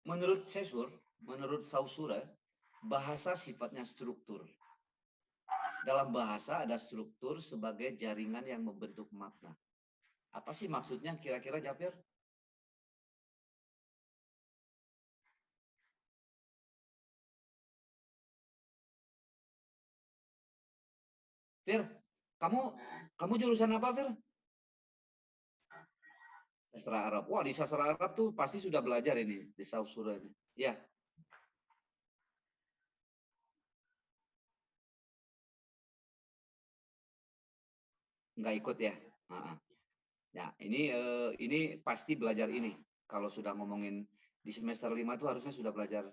Menurut Saussure, bahasa sifatnya struktur. Dalam bahasa ada struktur sebagai jaringan yang membentuk makna. Apa sih maksudnya kira-kira, Jafir? Fir, kamu jurusan apa, Fir? Sastra Arab. Wah, di sastra Arab tuh pasti sudah belajar ini di Saussure ini. Ya. Nggak ikut ya. Ya, ini pasti belajar ini. Kalau sudah ngomongin di semester 5 itu harusnya sudah belajar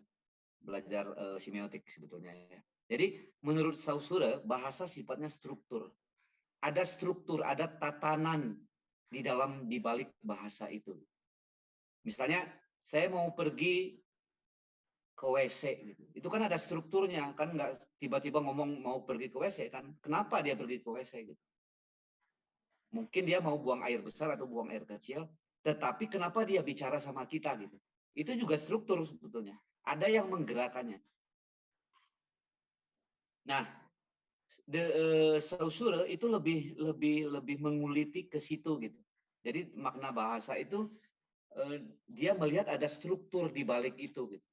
semiotik sebetulnya ya. Jadi menurut Saussure bahasa sifatnya struktur. Ada struktur, ada tatanan di balik bahasa itu. Misalnya saya mau pergi ke WC gitu. Itu kan ada strukturnya, kan nggak tiba-tiba ngomong mau pergi ke WC kan. Kenapa dia pergi ke WC gitu? Mungkin dia mau buang air besar atau buang air kecil, tetapi kenapa dia bicara sama kita gitu? Itu juga struktur sebetulnya. Ada yang menggerakkannya. Nah, Saussure itu lebih menguliti ke situ gitu. Jadi makna bahasa itu dia melihat ada struktur di balik itu gitu.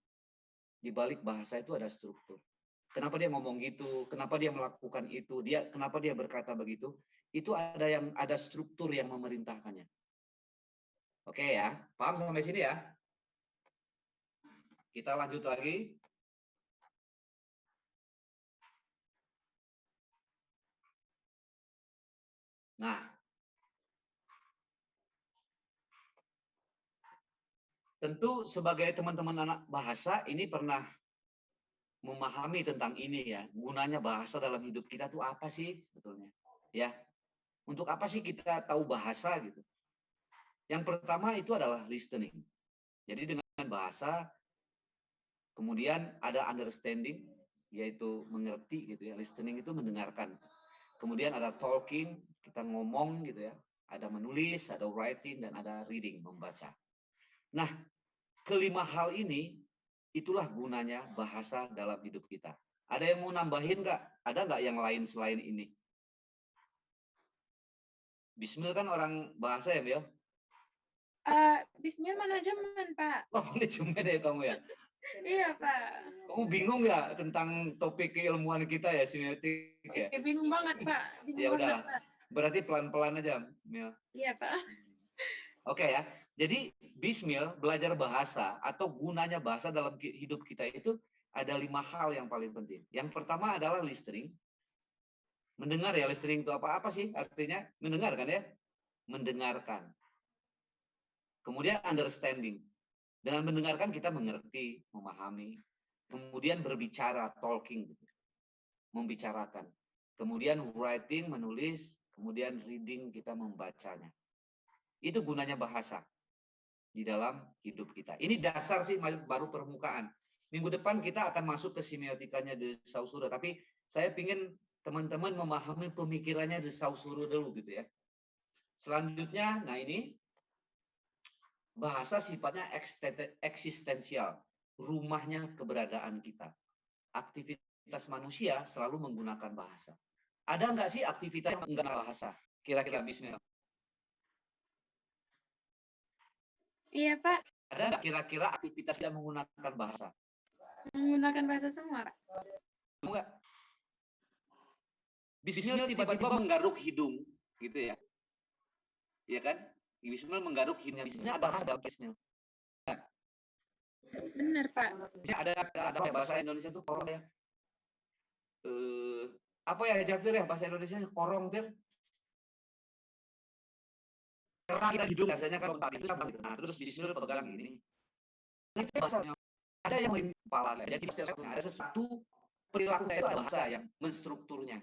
Di balik bahasa itu ada struktur. Kenapa dia ngomong gitu? Kenapa dia melakukan itu? Kenapa dia berkata begitu? Itu ada struktur yang memerintahkannya. Oke ya, paham sampai sini ya? Kita lanjut lagi. Nah, tentu sebagai teman-teman anak bahasa ini pernah memahami tentang ini ya. Gunanya bahasa dalam hidup kita tuh apa sih sebetulnya? Ya. Untuk apa sih kita tahu bahasa gitu? Yang pertama itu adalah listening. Jadi dengan bahasa kemudian ada understanding yaitu mengerti gitu ya. Listening itu mendengarkan. Kemudian ada talking, kita ngomong gitu ya. Ada menulis, ada writing dan ada reading, membaca. Nah, kelima hal ini itulah gunanya bahasa dalam hidup kita. Ada yang mau nambahin nggak? Ada nggak yang lain selain ini? Bismil kan orang bahasa ya, Mil? Bismil manajemen, Pak. Oh, manajemen ya kamu ya? Iya, Pak. Kamu bingung nggak tentang topik keilmuan kita ya, semiotik ya? Bingung banget, Pak. Ya udahlah. Berarti pelan-pelan aja, Mil. Iya, Pak. Oke ya. Jadi Bismil belajar bahasa atau gunanya bahasa dalam hidup kita itu ada 5 hal yang paling penting. Yang pertama adalah listening. Mendengar ya, listening itu apa sih artinya? Mendengar kan ya? Mendengarkan. Kemudian understanding. Dengan mendengarkan kita mengerti, memahami. Kemudian berbicara, talking. Membicarakan. Kemudian writing, menulis. Kemudian reading, kita membacanya. Itu gunanya bahasa di dalam hidup kita. Ini dasar sih, baru permukaan. Minggu depan kita akan masuk ke semiotikanya di Saussure. Tapi saya ingin teman-teman memahami pemikirannya di Saussure dulu gitu ya. Selanjutnya, nah ini bahasa sifatnya eksistensial, rumahnya keberadaan kita. Aktivitas manusia selalu menggunakan bahasa. Ada nggak sih aktivitas yang menggunakan bahasa? Kira-kira Bismillah. Iya, Pak. Ada nggak kira-kira aktivitas yang menggunakan bahasa? Menggunakan bahasa semua, Pak. Enggak. Bismillah tiba-tiba menggaruk hidung, gitu ya. Iya kan? Bismillah menggaruk hidungnya. Bismillah ada bahasa dalam Bismillah. Benar, Pak. Ada bahasa Indonesia itu korong ya. Apa ya Jafir ya bahasa Indonesia korong Fir? Karena kita hidung biasanya kan kontak itu sama gitu. Nah, terus Bismillah pegang gini. Nah, itu bahasanya. Ada yang main kepala. Jadi ada sesuatu perilaku itu ada bahasa yang menstrukturnya.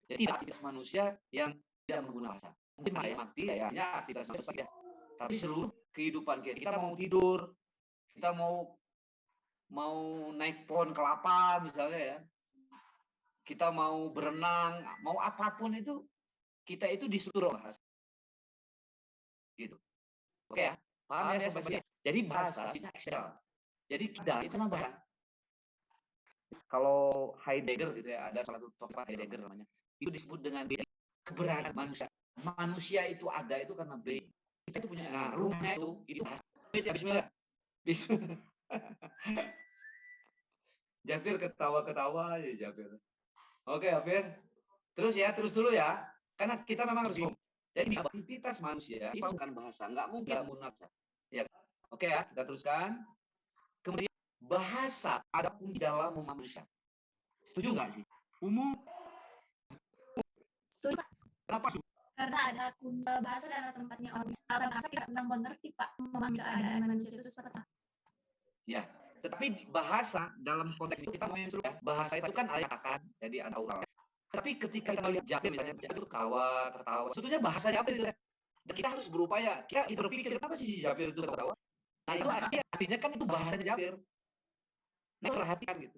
Jadi tidak aktivitas manusia yang tidak menggunakan bahasa. Mungkin yang mati ya aktivitas manusia. Tapi seluruh kehidupan kita mau tidur, kita mau naik pohon kelapa misalnya ya. Kita mau berenang, mau apapun itu kita itu disuruh bahasa. Gitu. Oke ya. Paham ya sampai sini? Jadi bahasa sifatnya Excel. Jadi kita itu bahasa. Kalau Heidegger gitu ya, ada salah satu tokoh Heidegger namanya. Itu disebut dengan keberadaan manusia. Manusia itu ada itu karena brain. Kita itu punya rumahnya itu bahasa. Ya, bismillah. Bismillah. Jafir ketawa-ketawa aja Jafir. Oke, Jafir. Terus ya, terus dulu ya. Karena kita memang harus jadi aktivitas manusia itu bukan bahasa, nggak mungkin menggunakan. Ya. Oke ya, kita teruskan. Kemudian bahasa ada kunci dalam manusia. Setuju nggak sih? Umum. Setuju, Pak. Kenapa? Karena ada kunci bahasa dan tempatnya orang. Kalau bahasa tidak pernah mengerti, Pak, memahami keadaan manusia itu seperti apa. Ya, tetapi bahasa dalam konteks itu kita menginstruksi ya, bahasa itu kan ada akan, jadi ada ulang. Tapi ketika kita melihat Jafir misalnya, Jafir itu ketawa, sebetulnya bahasa Jafir itu. Dan kita harus berupaya, kita berpikir kenapa sih Jafir itu ketawa? Nah itu artinya kan itu bahasanya Jafir. Nah perhatikan gitu.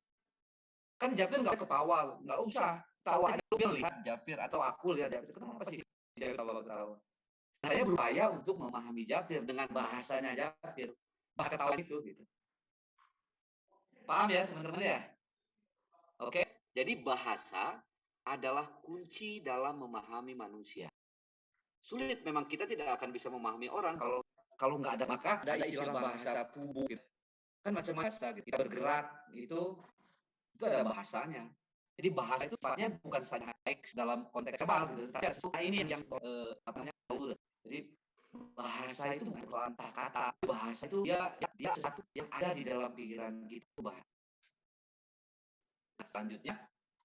Kan Jafir nggak ketawa, nggak usah. Tawa aja, lu lihat Jafir atau aku lihat Jafir. Kenapa sih Jafir ketawa? Nah, saya berupaya untuk memahami Jafir dengan bahasanya Jafir. Bahasa ketawa itu gitu. Paham ya teman-teman ya? Oke, jadi bahasa adalah kunci dalam memahami manusia. Sulit memang kita tidak akan bisa memahami orang kalau nggak ada maka ada istilah bahasa tubuh gitu. Kan macam bahasa gitu. Kita bergerak itu ada bahasanya. Jadi bahasa itu sifatnya bukan saja teks dalam konteks verbal gitu, tapi ini yang apa namanya tahu. Jadi bahasa itu bukan soal kata, bahasa itu dia sesuatu yang ada di dalam pikiran kita. Nah, selanjutnya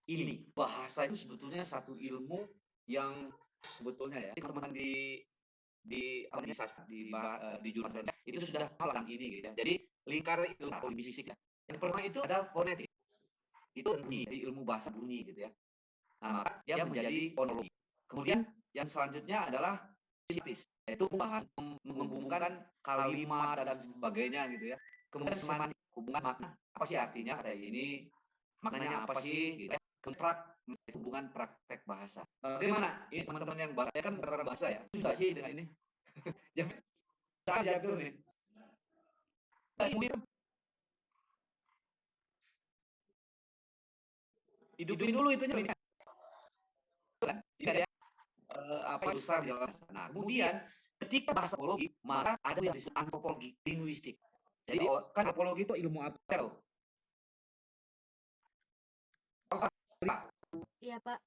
ini bahasa itu sebetulnya satu ilmu yang sebetulnya ya teman-teman di sastra di jurusan itu sudah tentang ini gitu ya. Jadi lingkar ilmu linguistik ya. Yang pertama itu ada fonetik. Itu bunyi, di ilmu bahasa bunyi gitu ya. Nah, maka dia menjadi fonologi. Kemudian yang selanjutnya adalah sintaksis, yaitu menghubungkan kalimat dan sebagainya gitu ya. Kemudian semantik, hubungan makna. Apa sih artinya ada ini? Maknanya apa sih? Gitu ya. Kemudian hubungan praktek bahasa. Bagaimana? Ini teman-teman yang bahasa kan berbicara bahasa ya. Itu juga sih dengan ini. Saya jatuh nih. Hidupin dulu itunya. Ingat ya. Apa besar di dalam bahasa. Nah, kemudian ketika bahasa antropologi, maka ada yang disebut antropologi linguistik. Jadi kan antropologi itu ilmu apa? Iya, Pak.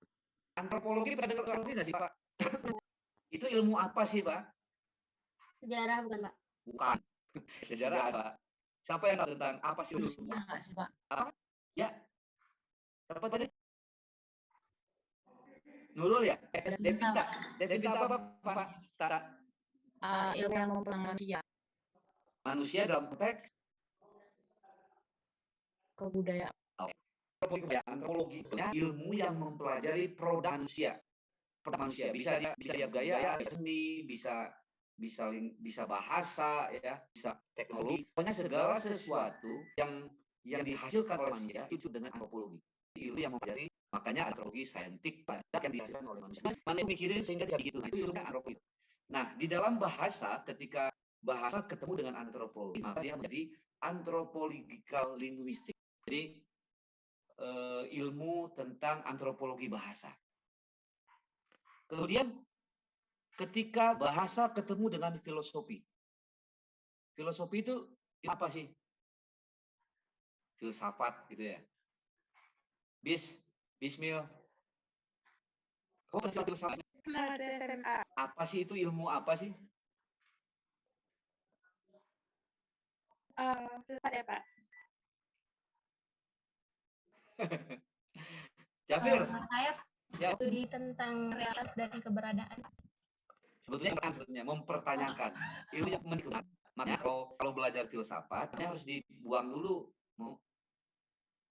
Antropologi pernah dengar antropologi nggak sih, Pak? Itu ilmu apa sih, Pak? Sejarah bukan, Pak? Bukan. Sejarah apa? Siapa yang tahu tentang apa sih ilmu? Enggak sih, Pak. Apa? Ya. Siapa tadi? Nurul ya? Devita. Devita apa, Pak? Tara. Ilmu yang mempelajari manusia. Manusia dalam konteks Kebudayaan. Antropologi ilmu yang mempelajari produk manusia. Produk manusia bisa dia gaya, bisa seni, bisa bahasa ya, bisa teknologi. Pokoknya segala sesuatu yang dihasilkan oleh manusia itu dengan antropologi. Ilmu yang mempelajari, makanya antropologi saintik yang dihasilkan oleh manusia. Manusia mikirin sehingga jadi gitu. Nah, itu ilmunya antropologi. Nah, di dalam bahasa ketika bahasa ketemu dengan antropologi, maka dia menjadi anthropological linguistic. Jadi ilmu tentang antropologi bahasa. Kemudian ketika bahasa ketemu dengan filosofi. Filosofi itu apa sih? Filsafat gitu ya. Bismil. Kamu filsafat? SMA. Apa sih itu ilmu apa sih? Filsafat ya, Pak. Jafir. Saya Ya. studi tentang realitas dan keberadaan. Sebetulnya mempertanyakan ilmu yang menikutan. Makanya kalau belajar filsafat harus dibuang dulu.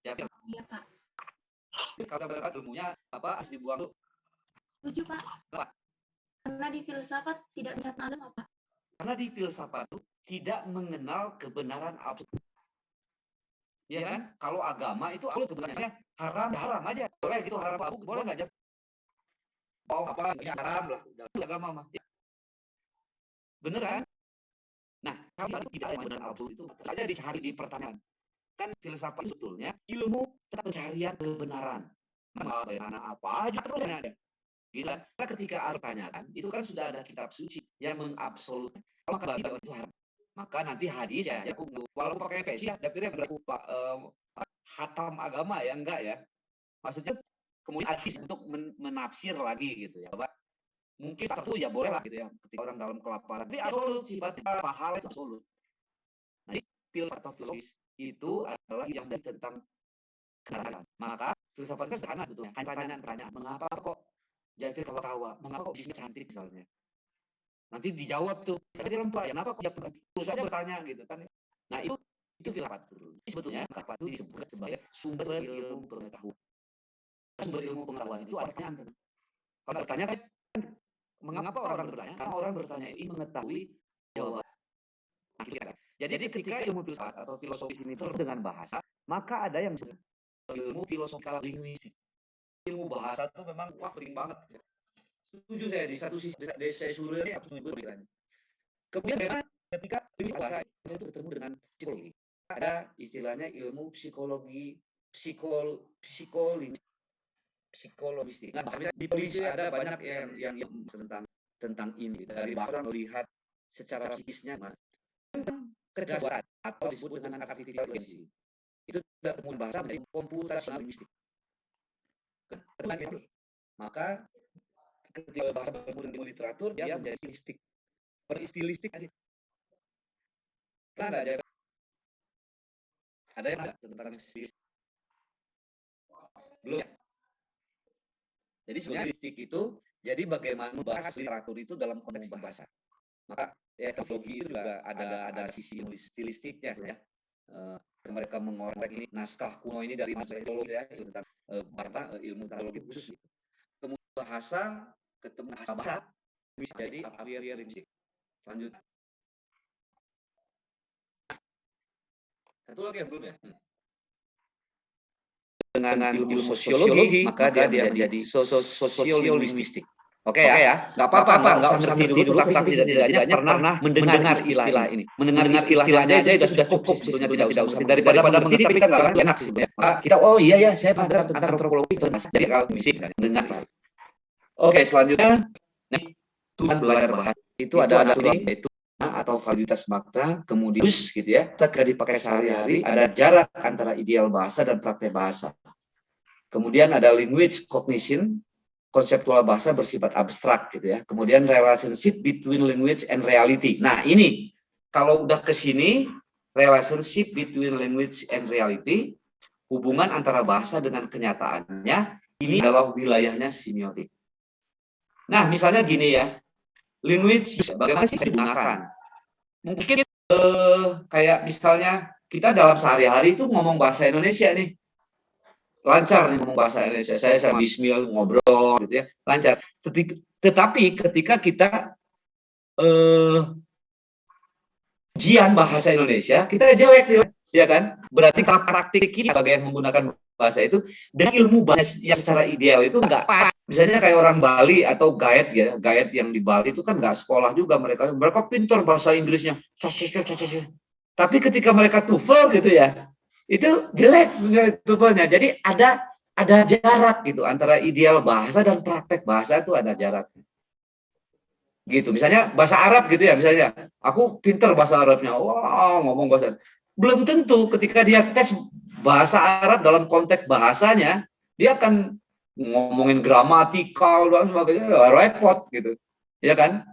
Jafir. Iya, Pak. Kalau belajar ilmunya apa harus dibuang dulu. Setuju, Pak. Kenapa? Karena di filsafat tidak bisa agama, Pak. Karena di filsafat itu tidak mengenal kebenaran absolut. Ya kan? Kalau agama itu absolut sebenarnya haram aja. Boleh gitu haram abu, boleh nggak aja? Oh apa? Ya haram lah. Dalam agama mah. Ya. Bener kan? Nah, Kalau tidak ada yang benar absolut itu saja dicari di pertanyaan. Kan filsafat itu sebetulnya ilmu tentang pencarian kebenaran. Bagaimana apa aja terus yang ada. Gitu kan? Karena ketika ada pertanyaan, itu kan sudah ada kitab suci yang mengabsolutkan. Kalau bagi itu haram. Maka nanti hadis ya, aku walaupun pakai pesi ya, dapirnya berlaku hatam agama ya enggak ya. Maksudnya kemudian ada hadis untuk menafsir lagi gitu ya. Bahwa mungkin satu ya boleh lah gitu ya ketika orang dalam kelaparan. Tapi absolut sifatnya pahala itu absolut. Nah, filsafat atau filosofis itu adalah yang tentang kebenaran. Maka filsafatnya sederhana sebetulnya. Hanya pertanyaan, mengapa kok Jafir kalau tawa, mengapa kok bisnis cantik misalnya? Nanti dijawab tuh, jadi orang tua, ya kenapa kok jawab? Terus aja bertanya gitu kan. Nah itu filsafat. Sebetulnya filsafat itu disebut sebagai sumber ilmu pengetahuan. Sumber ilmu pengetahuan itu ada pertanyaan. Kalau bertanya kan, mengapa orang bertanya? Karena orang bertanya ini mengetahui jawaban. Jadi ketika ilmu filsafat atau filosofis ini terhubung dengan bahasa, maka ada yang disebut ilmu filosofikal linguistik. Ilmu bahasa itu memang wah penting banget. Setuju saya di satu sisi dari saya suruh ini aku setuju pikirannya. Kemudian memang ketika ilmu bahasa itu ketemu dengan psikologi, ada istilahnya ilmu psikologi psikologistik. Nah, di polisi ada banyak yang tentang ini dari bahasa melihat secara psikisnya kecerdasan atau disebut dengan artificial intelligence. Itu tidak ketemu bahasa menjadi computational linguistik. Maka ketika bahasa bertemu dengan literatur dia menjadi stilistik. Peristilistik sih. Kan ada yang tentang stilistik. Belum ya? Jadi sebenarnya stilistik itu jadi bagaimana membahas literatur itu dalam konteks bahasa. Maka ya teknologi itu juga ada sisi stilistiknya ya. Mereka mengorek ini naskah kuno ini dari metodologi ya tentang ilmu teknologi khusus. Kemudian bahasa ketemu bahasa bisa jadi linguistik. Lanjut. Satu lagi yang belum ya. Dengan ilmu sosiologi maka dia menjadi sosiolinguistik. Oke ya, nggak apa-apa, nggak usah ngerti dulu, tapi setidaknya pernah mendengar istilah ini. Mendengar istilahnya aja sudah cukup sebetulnya, tidak usah daripada mengerti tapi kan nggak enak sih. Kita oh iya ya, saya belajar tentang antropologi dari linguistik mendengar. Oke, selanjutnya tujuan belajar bahasa itu ada yaitu atau validitas makna, kemudian gitu ya, segera dipakai sehari-hari, ada jarak antara ideal bahasa dan praktek bahasa. Kemudian ada language cognition, konseptual bahasa bersifat abstrak gitu ya. Kemudian relationship between language and reality. Nah ini kalau udah ke sini relationship between language and reality, hubungan antara bahasa dengan kenyataannya, ini adalah wilayahnya semiotik. Nah misalnya gini ya, language bagaimana sih digunakan? Mungkin kayak misalnya kita dalam sehari-hari itu ngomong bahasa Indonesia nih. Lancar nih ngomong bahasa Indonesia. Saya sama Bismil ngobrol gitu ya, lancar. Tetapi ketika kita ujian bahasa Indonesia, kita jelek ya kan? Berarti praktik kita sebagai menggunakan bahasa itu dengan ilmu bahasa yang secara ideal itu enggak pas. Misalnya kayak orang Bali atau guide ya, guide yang di Bali itu kan enggak sekolah juga mereka pintar bahasa Inggrisnya. Tapi ketika mereka TOEFL gitu ya, itu jelek TOEFL-nya. Jadi ada jarak gitu antara ideal bahasa dan praktek bahasa itu ada jarak. Gitu. Misalnya bahasa Arab gitu ya, misalnya aku pintar bahasa Arabnya, wah ngomong bahasa Arab. Belum tentu ketika dia tes bahasa Arab dalam konteks bahasanya, dia akan ngomongin gramatikal dan sebagainya, repot gitu, ya kan?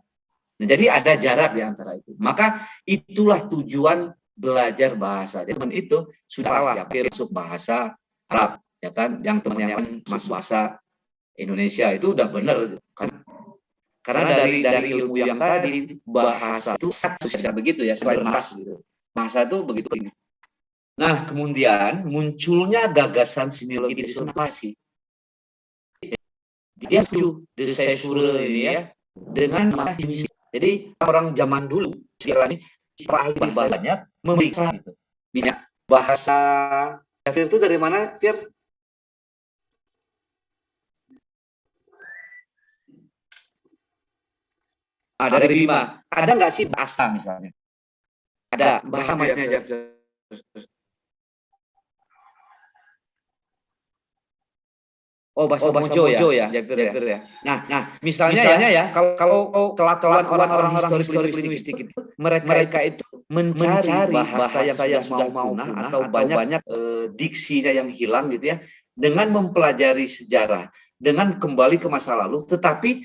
Nah, jadi ada jarak di antara itu. Maka itulah tujuan belajar bahasa. Jadi itu sudah masuk bahasa Arab, ya kan? Yang teman-teman masuk bahasa Indonesia itu udah benar, kan? Karena dari ilmu yang tadi bahasa itu sudah begitu ya, selain mas gitu. Bahasa itu begitu. Nah, kemudian munculnya gagasan semiologi disonasi. Dia setuju de Saussure ini ya dengan linguistik. Jadi orang zaman dulu istilahnya para ahli bahasanya memeriksa gitu. Bisa bahasa Fir itu dari mana, Fir? Dari Bima. Ada nggak sih bahasa misalnya? Ada bahasa namanya Oh, bahasa Mojo ya, Jafir ya. Nah, misalnya ya, kalau kelakuan orang-orang historis linguistik itu, mereka itu mencari bahasa yang sudah mau punah atau banyak diksinya yang hilang gitu ya, dengan mempelajari sejarah, dengan kembali ke masa lalu, tetapi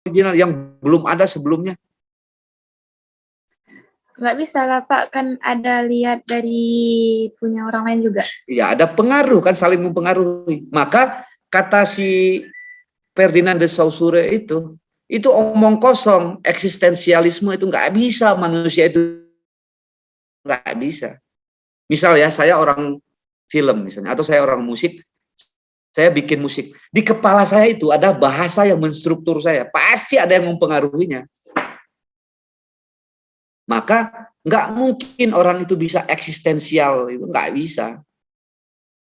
original yang belum ada sebelumnya? Nggak bisa lah Pak, kan ada lihat dari punya orang lain juga. Ya, ada pengaruh kan, saling mempengaruhi. Maka kata si Ferdinand de Saussure itu omong kosong. Eksistensialisme itu nggak bisa, manusia itu nggak bisa. Misal ya, saya orang film misalnya, atau saya orang musik, saya bikin musik. Di kepala saya itu ada bahasa yang menstruktur saya. Pasti ada yang mempengaruhinya. Maka nggak mungkin orang itu bisa eksistensial, itu nggak bisa.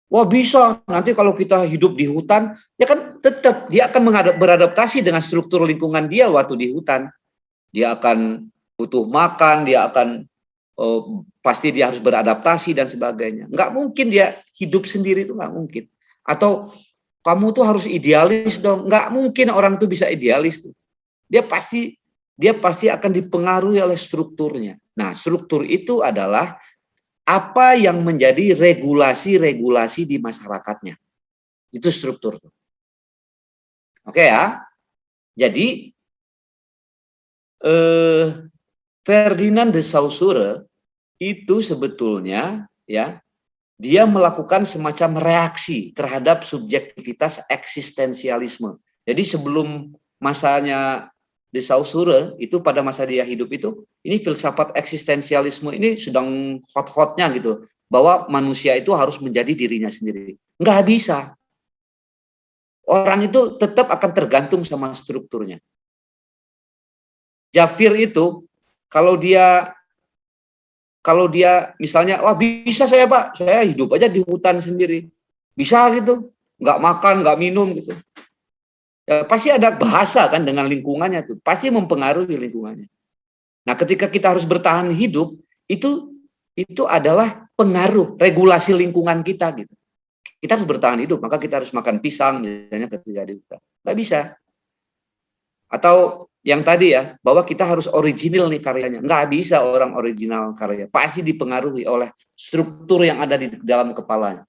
Wah bisa, nanti kalau kita hidup di hutan, ya kan tetap dia akan beradaptasi dengan struktur lingkungan dia waktu di hutan. Dia akan butuh makan, dia akan pasti dia harus beradaptasi dan sebagainya. Nggak mungkin dia hidup sendiri, itu nggak mungkin. Atau kamu tuh harus idealis dong, nggak mungkin orang itu bisa idealis tuh. Dia pasti akan dipengaruhi oleh strukturnya. Nah, struktur itu adalah apa yang menjadi regulasi-regulasi di masyarakatnya. Itu struktur. Oke ya. Jadi Ferdinand de Saussure itu sebetulnya ya, dia melakukan semacam reaksi terhadap subjektivitas eksistensialisme. Jadi sebelum masanya de Saussure itu, pada masa dia hidup itu, ini filsafat eksistensialisme ini sedang hot-hotnya gitu, bahwa manusia itu harus menjadi dirinya sendiri. Nggak bisa. Orang itu tetap akan tergantung sama strukturnya. Jafir itu kalau dia misalnya, wah bisa saya Pak, saya hidup aja di hutan sendiri, bisa gitu, nggak makan, nggak minum gitu. Ya, pasti ada bahasa kan dengan lingkungannya tuh, pasti mempengaruhi lingkungannya. Nah, ketika kita harus bertahan hidup, itu adalah pengaruh regulasi lingkungan kita gitu. Kita harus bertahan hidup, maka kita harus makan pisang misalnya ketika di hutan. Nggak bisa. Atau yang tadi ya, bahwa kita harus original nih karyanya. Nggak bisa orang original karya. Pasti dipengaruhi oleh struktur yang ada di dalam kepalanya.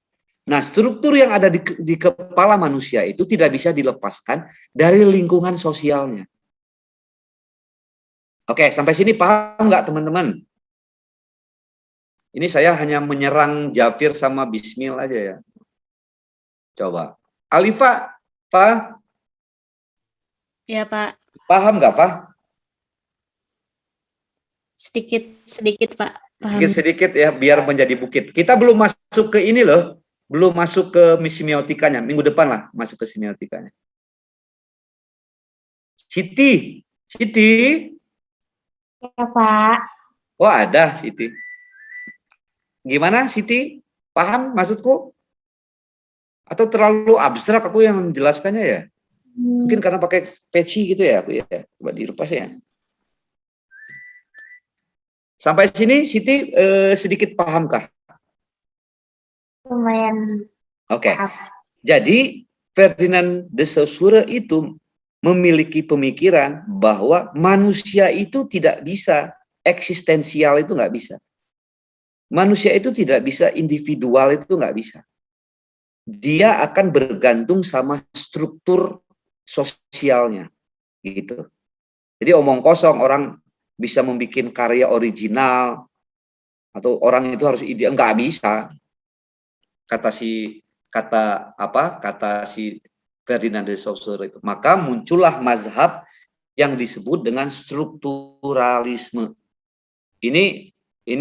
Nah, struktur yang ada di kepala manusia itu tidak bisa dilepaskan dari lingkungan sosialnya. Oke, sampai sini paham nggak teman-teman? Ini saya hanya menyerang Jafir sama Bismil aja ya. Coba. Alifa, Pak? Ya, Pak. Paham nggak, Pak? Sedikit, Pak. Paham. Sedikit ya, biar menjadi bukit. Kita belum masuk ke ini loh. Belum masuk ke semiotikanya. Minggu depan lah masuk ke semiotikanya. Siti. Ya, Pak. Oh, ada Siti. Gimana Siti? Paham maksudku? Atau terlalu abstrak aku yang menjelaskannya ya? Mungkin karena pakai peci gitu ya aku ya. Coba dilepas ya. Sampai sini Siti sedikit pahamkah? Lumayan. Oke. Jadi Ferdinand de Saussure itu memiliki pemikiran bahwa manusia itu tidak bisa eksistensial, itu nggak bisa. Manusia itu tidak bisa individual, itu nggak bisa. Dia akan bergantung sama struktur sosialnya, gitu. Jadi omong kosong orang bisa membuat karya original atau orang itu harus ideal, nggak bisa. Kata si Ferdinand de Saussure itu. Maka muncullah mazhab yang disebut dengan strukturalisme. Ini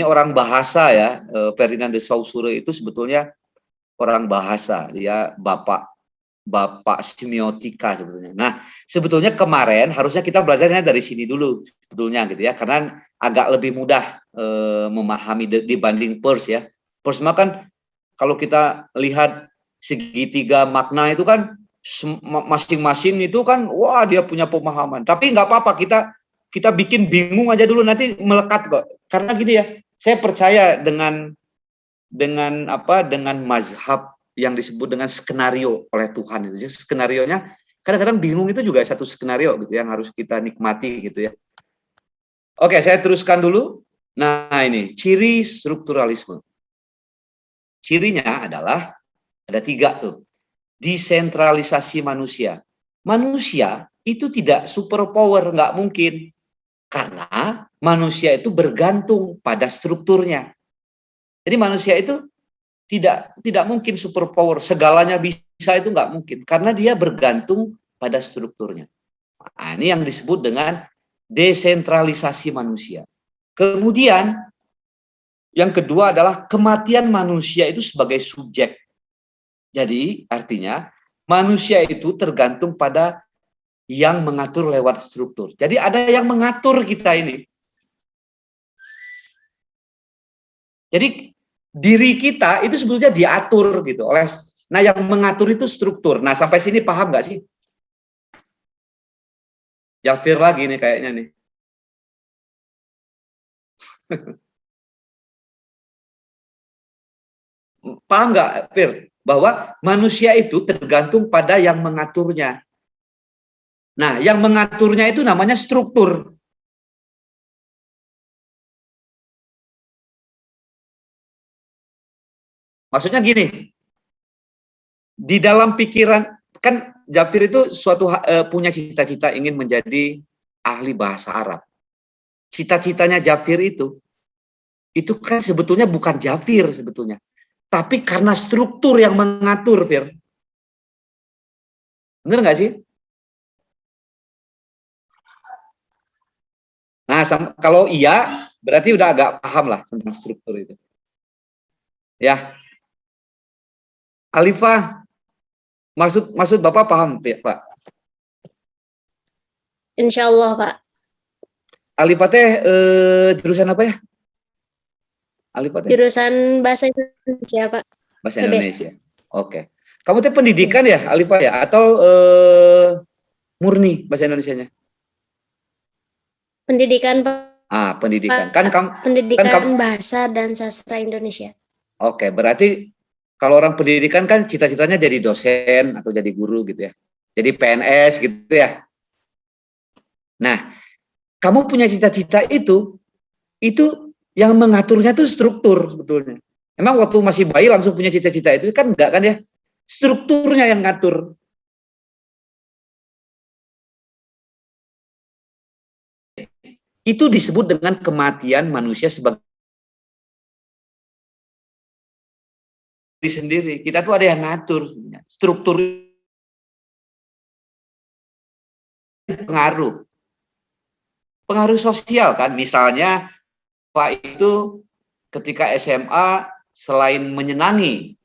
orang bahasa ya. Ferdinand de Saussure itu sebetulnya orang bahasa, dia bapak semiotika sebetulnya. Nah, sebetulnya kemarin harusnya kita belajarnya dari sini dulu sebetulnya gitu ya, karena agak lebih mudah memahami dibanding Peirce ya. Peirce mah kan kalau kita lihat segitiga makna itu kan masing-masing itu kan wah dia punya pemahaman. Tapi nggak apa-apa, kita bikin bingung aja dulu, nanti melekat kok. Karena gini ya, saya percaya dengan mazhab yang disebut dengan skenario oleh Tuhan itu. Jadi skenarionya kadang-kadang bingung, itu juga satu skenario gitu yang harus kita nikmati gitu ya. Oke, saya teruskan dulu. Nah, ini ciri strukturalisme. Cirinya adalah ada 3 tuh. Desentralisasi manusia. Manusia itu tidak superpower, nggak mungkin. Karena manusia itu bergantung pada strukturnya. Jadi manusia itu tidak mungkin superpower, segalanya bisa, itu nggak mungkin. Karena dia bergantung pada strukturnya. Nah, ini yang disebut dengan desentralisasi manusia. Kemudian yang kedua adalah kematian manusia itu sebagai subjek. Jadi artinya manusia itu tergantung pada yang mengatur lewat struktur. Jadi ada yang mengatur kita ini. Jadi diri kita itu sebetulnya diatur gitu oleh. Nah, yang mengatur itu struktur. Nah, sampai sini paham nggak sih? Jafir lagi nih kayaknya nih. Paham nggak, Fir? Bahwa manusia itu tergantung pada yang mengaturnya. Nah, yang mengaturnya itu namanya struktur. Maksudnya gini, di dalam pikiran, kan Jafir itu punya cita-cita ingin menjadi ahli bahasa Arab. Cita-citanya Jafir itu kan sebetulnya bukan Jafir sebetulnya. Tapi karena struktur yang mengatur, Fir. Bener nggak sih? Nah, kalau iya, berarti udah agak paham lah tentang struktur itu. Ya. Alifah, maksud Bapak paham, Pak? Insya Allah, Pak. Alifah teh jurusan apa ya? Alifah teh? Jurusan Bahasa Indonesia, Pak. Bahasa TBS. Indonesia. Oke. Kamu teh pendidikan ya, Alifah ya? Atau murni bahasa Indonesianya? Pendidikan, Pak. Pendidikan. Kan Pendidikan Bahasa dan Sastra Indonesia. Oke, berarti kalau orang pendidikan kan cita-citanya jadi dosen atau jadi guru gitu ya. Jadi PNS gitu ya. Nah, kamu punya cita-cita itu yang mengaturnya tuh struktur sebetulnya. Emang waktu masih bayi langsung punya cita-cita itu kan enggak kan ya? Strukturnya yang ngatur. Itu disebut dengan kematian manusia sebagai diri sendiri. Kita tuh ada yang ngatur. Struktur pengaruh sosial kan. Misalnya Pak itu ketika SMA selain menyenangi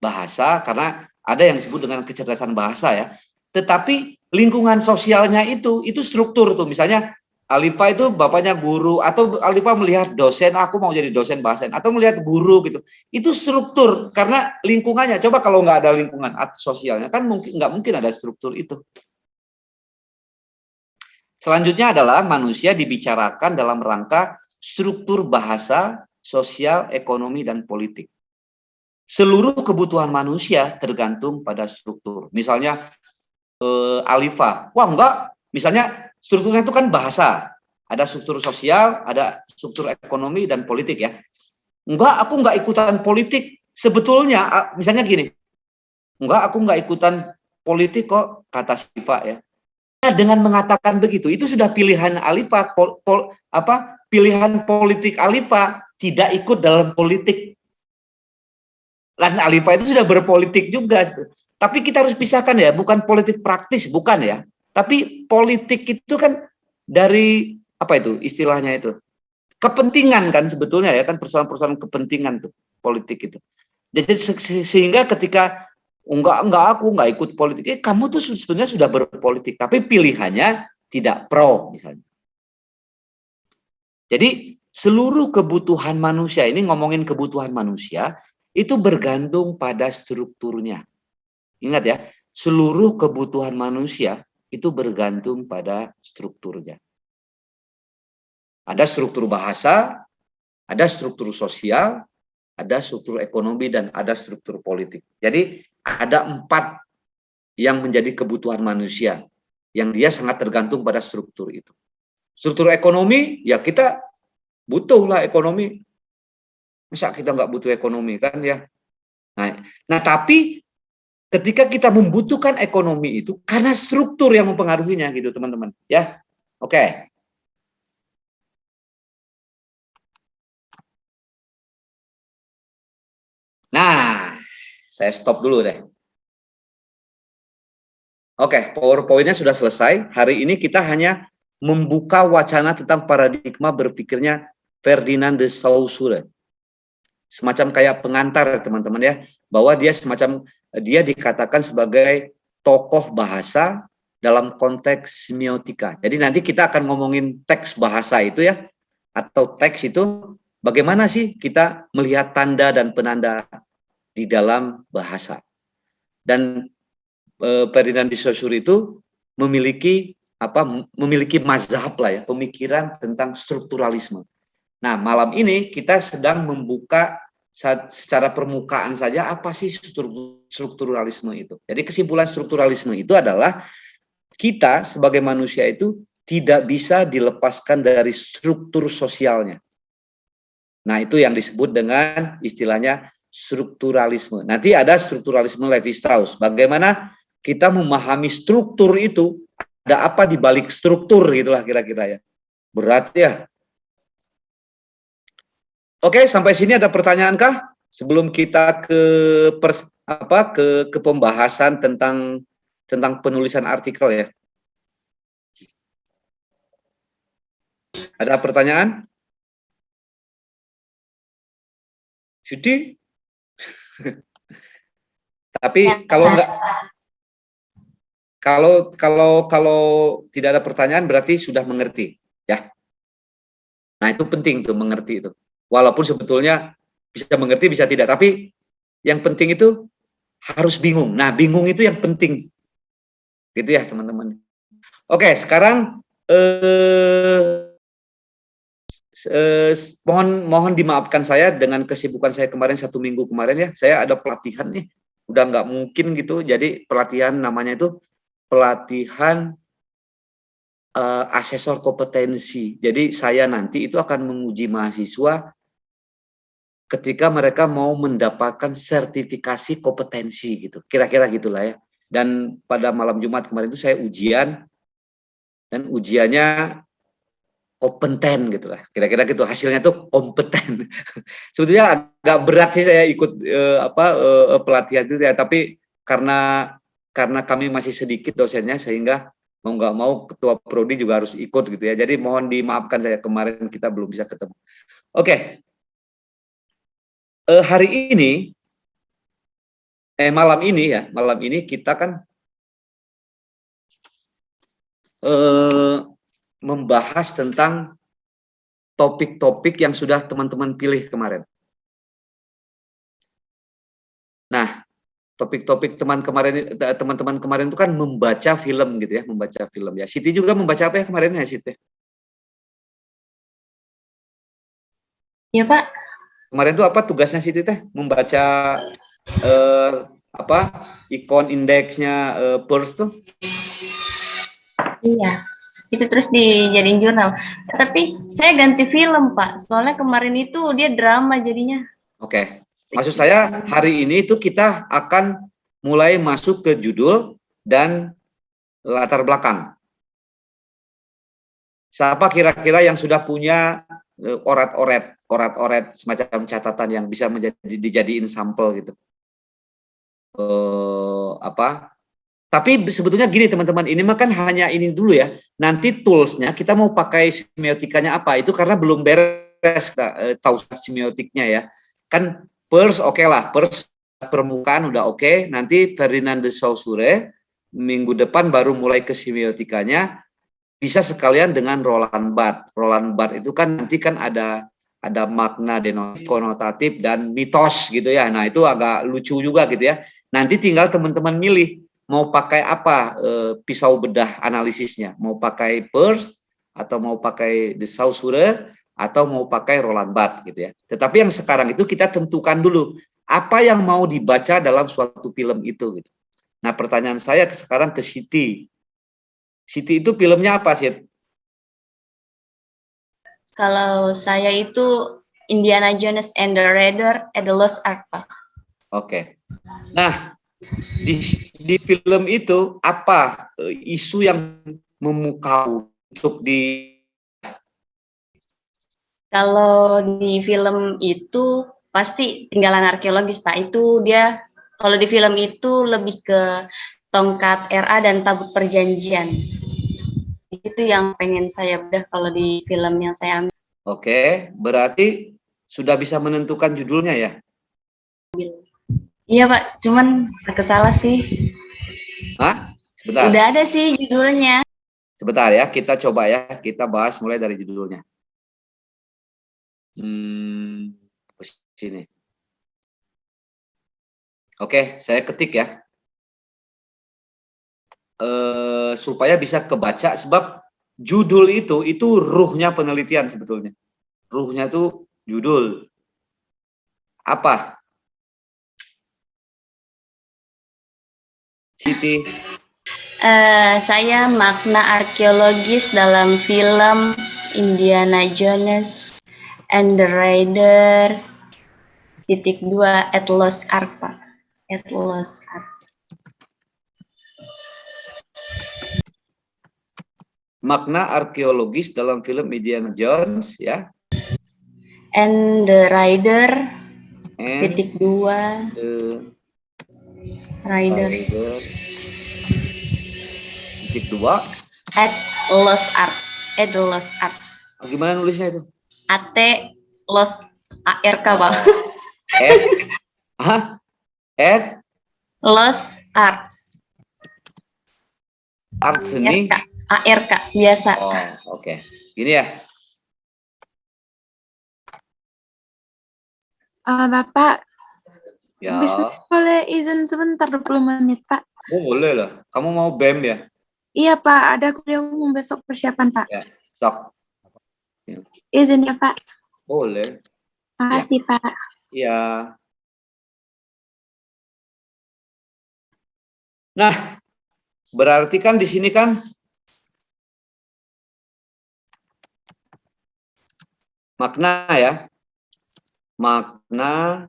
bahasa, karena ada yang disebut dengan kecerdasan bahasa ya, tetapi lingkungan sosialnya itu struktur tuh. Misalnya Alifah itu bapaknya guru, atau Alifah melihat dosen, aku mau jadi dosen bahasa, atau melihat guru gitu. Itu struktur karena lingkungannya. Coba kalau nggak ada lingkungan sosialnya kan nggak mungkin ada struktur itu. Selanjutnya adalah manusia dibicarakan dalam rangka struktur bahasa, sosial, ekonomi, dan politik. Seluruh kebutuhan manusia tergantung pada struktur. Misalnya Alifah, wah enggak, misalnya strukturnya itu kan bahasa, ada struktur sosial, ada struktur ekonomi dan politik ya. Enggak, aku enggak ikutan politik. Sebetulnya, misalnya gini, enggak, aku enggak ikutan politik kok, kata Siva ya. Nah, dengan mengatakan begitu, itu sudah pilihan Alifah, pilihan politik Alifah, tidak ikut dalam politik. Dan Alifah itu sudah berpolitik juga. Tapi kita harus pisahkan ya, bukan politik praktis, bukan ya. Tapi politik itu kan dari, apa itu istilahnya itu? Kepentingan kan sebetulnya ya, kan persoalan-persoalan kepentingan tuh, politik itu. Jadi sehingga ketika aku nggak ikut politik, kamu tuh sebenarnya sudah berpolitik, tapi pilihannya tidak pro misalnya. Jadi seluruh kebutuhan manusia, ini ngomongin kebutuhan manusia, itu bergantung pada strukturnya. Ingat ya, seluruh kebutuhan manusia itu bergantung pada strukturnya. Ada struktur bahasa, ada struktur sosial, ada struktur ekonomi, dan ada struktur politik. Jadi ada 4 yang menjadi kebutuhan manusia, yang dia sangat tergantung pada struktur itu. Struktur ekonomi, ya kita butuhlah ekonomi. Masa kita nggak butuh ekonomi kan ya? Nah tapi ketika kita membutuhkan ekonomi itu karena struktur yang mempengaruhinya gitu teman-teman ya. Oke. Nah, saya stop dulu deh. Oke, PowerPoint-nya sudah selesai. Hari ini kita hanya membuka wacana tentang paradigma berpikirnya Ferdinand de Saussure. Semacam kayak pengantar teman-teman ya, bahwa dia dia dikatakan sebagai tokoh bahasa dalam konteks semiotika. Jadi nanti kita akan ngomongin teks bahasa itu ya, atau teks itu bagaimana sih kita melihat tanda dan penanda di dalam bahasa. Dan Ferdinand de Saussure itu memiliki mazhab lah ya, pemikiran tentang strukturalisme. Nah, malam ini kita sedang membuka secara permukaan saja apa sih strukturalisme itu. Jadi kesimpulan strukturalisme itu adalah kita sebagai manusia itu tidak bisa dilepaskan dari struktur sosialnya. Nah, itu yang disebut dengan istilahnya strukturalisme. Nanti ada strukturalisme Levi-Strauss. Bagaimana kita memahami struktur itu, ada apa di balik struktur gitulah kira-kira ya. Berat ya. Oke, sampai sini ada pertanyaan kah? Sebelum kita ke pembahasan tentang penulisan artikel ya. Ada pertanyaan? Sudi? Tapi kalau enggak, kalau tidak ada pertanyaan berarti sudah mengerti ya. Nah, itu penting tuh mengerti itu. Walaupun sebetulnya bisa mengerti bisa tidak, tapi yang penting itu harus bingung. Nah, bingung itu yang penting. Gitu ya, teman-teman. Oke, sekarang mohon dimaafkan saya dengan kesibukan saya kemarin 1 minggu kemarin ya. Saya ada pelatihan nih. Udah nggak mungkin gitu. Jadi pelatihan namanya itu pelatihan asesor kompetensi. Jadi saya nanti itu akan menguji mahasiswa ketika mereka mau mendapatkan sertifikasi kompetensi gitu. Kira-kira gitulah ya. Dan pada malam Jumat kemarin itu saya ujian dan ujiannya kompeten gitu lah. Kira-kira gitu. Hasilnya tuh kompeten. Sebetulnya agak berat sih saya ikut pelatihan itu ya, tapi karena kami masih sedikit dosennya sehingga mau nggak mau ketua prodi juga harus ikut gitu ya. Jadi mohon dimaafkan saya kemarin kita belum bisa ketemu. Oke. Hari ini malam ini kita kan membahas tentang topik-topik yang sudah teman-teman pilih kemarin. Nah, topik-topik teman-teman kemarin itu kan membaca film gitu ya, membaca film ya. Siti juga membaca apa ya kemarin ya, Siti? Ya, Pak. Kemarin itu apa tugasnya Siti teh? Membaca ikon indeksnya Peirce tuh? Iya. Itu terus dijadiin jurnal. Tapi saya ganti film, Pak. Soalnya kemarin itu dia drama jadinya. Oke. Maksud saya hari ini itu kita akan mulai masuk ke judul dan latar belakang. Siapa kira-kira yang sudah punya orat-oret semacam catatan yang bisa dijadiin sampel gitu. Tapi sebetulnya gini teman-teman, ini mah kan hanya ini dulu ya. Nanti toolsnya kita mau pakai semiotikanya apa itu karena belum beres tahu semiotiknya ya. Kan Peirce oke lah, Peirce permukaan udah oke. Nanti Ferdinand de Saussure minggu depan baru mulai ke semiotikanya. Bisa sekalian dengan Roland Barthes. Roland Barthes itu kan nanti kan ada makna denotatif dan mitos gitu ya. Nah itu agak lucu juga gitu ya. Nanti tinggal teman-teman milih mau pakai apa pisau bedah analisisnya. Mau pakai Peirce atau mau pakai de Saussure atau mau pakai Roland Barthes gitu ya. Tetapi yang sekarang itu kita tentukan dulu apa yang mau dibaca dalam suatu film itu gitu. Nah, pertanyaan saya sekarang ke Siti. Siti itu filmnya apa sih? Kalau saya itu Indiana Jones and the Raiders at the Lost Ark, Pak. Oke. Nah, Di film itu apa isu yang memukau untuk di Kalau di film itu pasti tinggalan arkeologis, Pak. Itu dia, kalau di film itu lebih ke tongkat RA dan tabut perjanjian. Itu yang pengen saya bedah kalau di film yang saya ambil. Oke, berarti sudah bisa menentukan judulnya ya? Iya, Pak. Cuman kesalah sih. Hah? Sebentar. Udah ada sih judulnya. Sebentar ya, kita coba ya, kita bahas mulai dari judulnya. Sini. Oke, saya ketik ya. Supaya bisa kebaca, sebab judul itu ruhnya penelitian sebetulnya. Ruhnya itu judul. Apa? Siti. Saya makna arkeologis dalam film Indiana Jones and the Raiders _2 at Lost Ark, Pak. At Lost Ark. Makna arkeologis dalam film Indiana Jones ya. And the Rider And _2 the Riders _2 at Lost Ark. At Lost Ark. Gimana nulisnya itu? AT Lost ARK, Pak. At Lost Ark. art seni. ARK biasa. Oh, oke. Gini ya. Bapak, Ya. boleh izin sebentar 20 menit, Pak? Oh, boleh lah. Kamu mau BEM ya? Iya, Pak. Ada kuliah umum besok persiapan, Pak. Ya. Sok. Izin ya, Pak. Boleh. Makasih, Pak. Ya. Nah, berarti kan di sini kan makna ya. Makna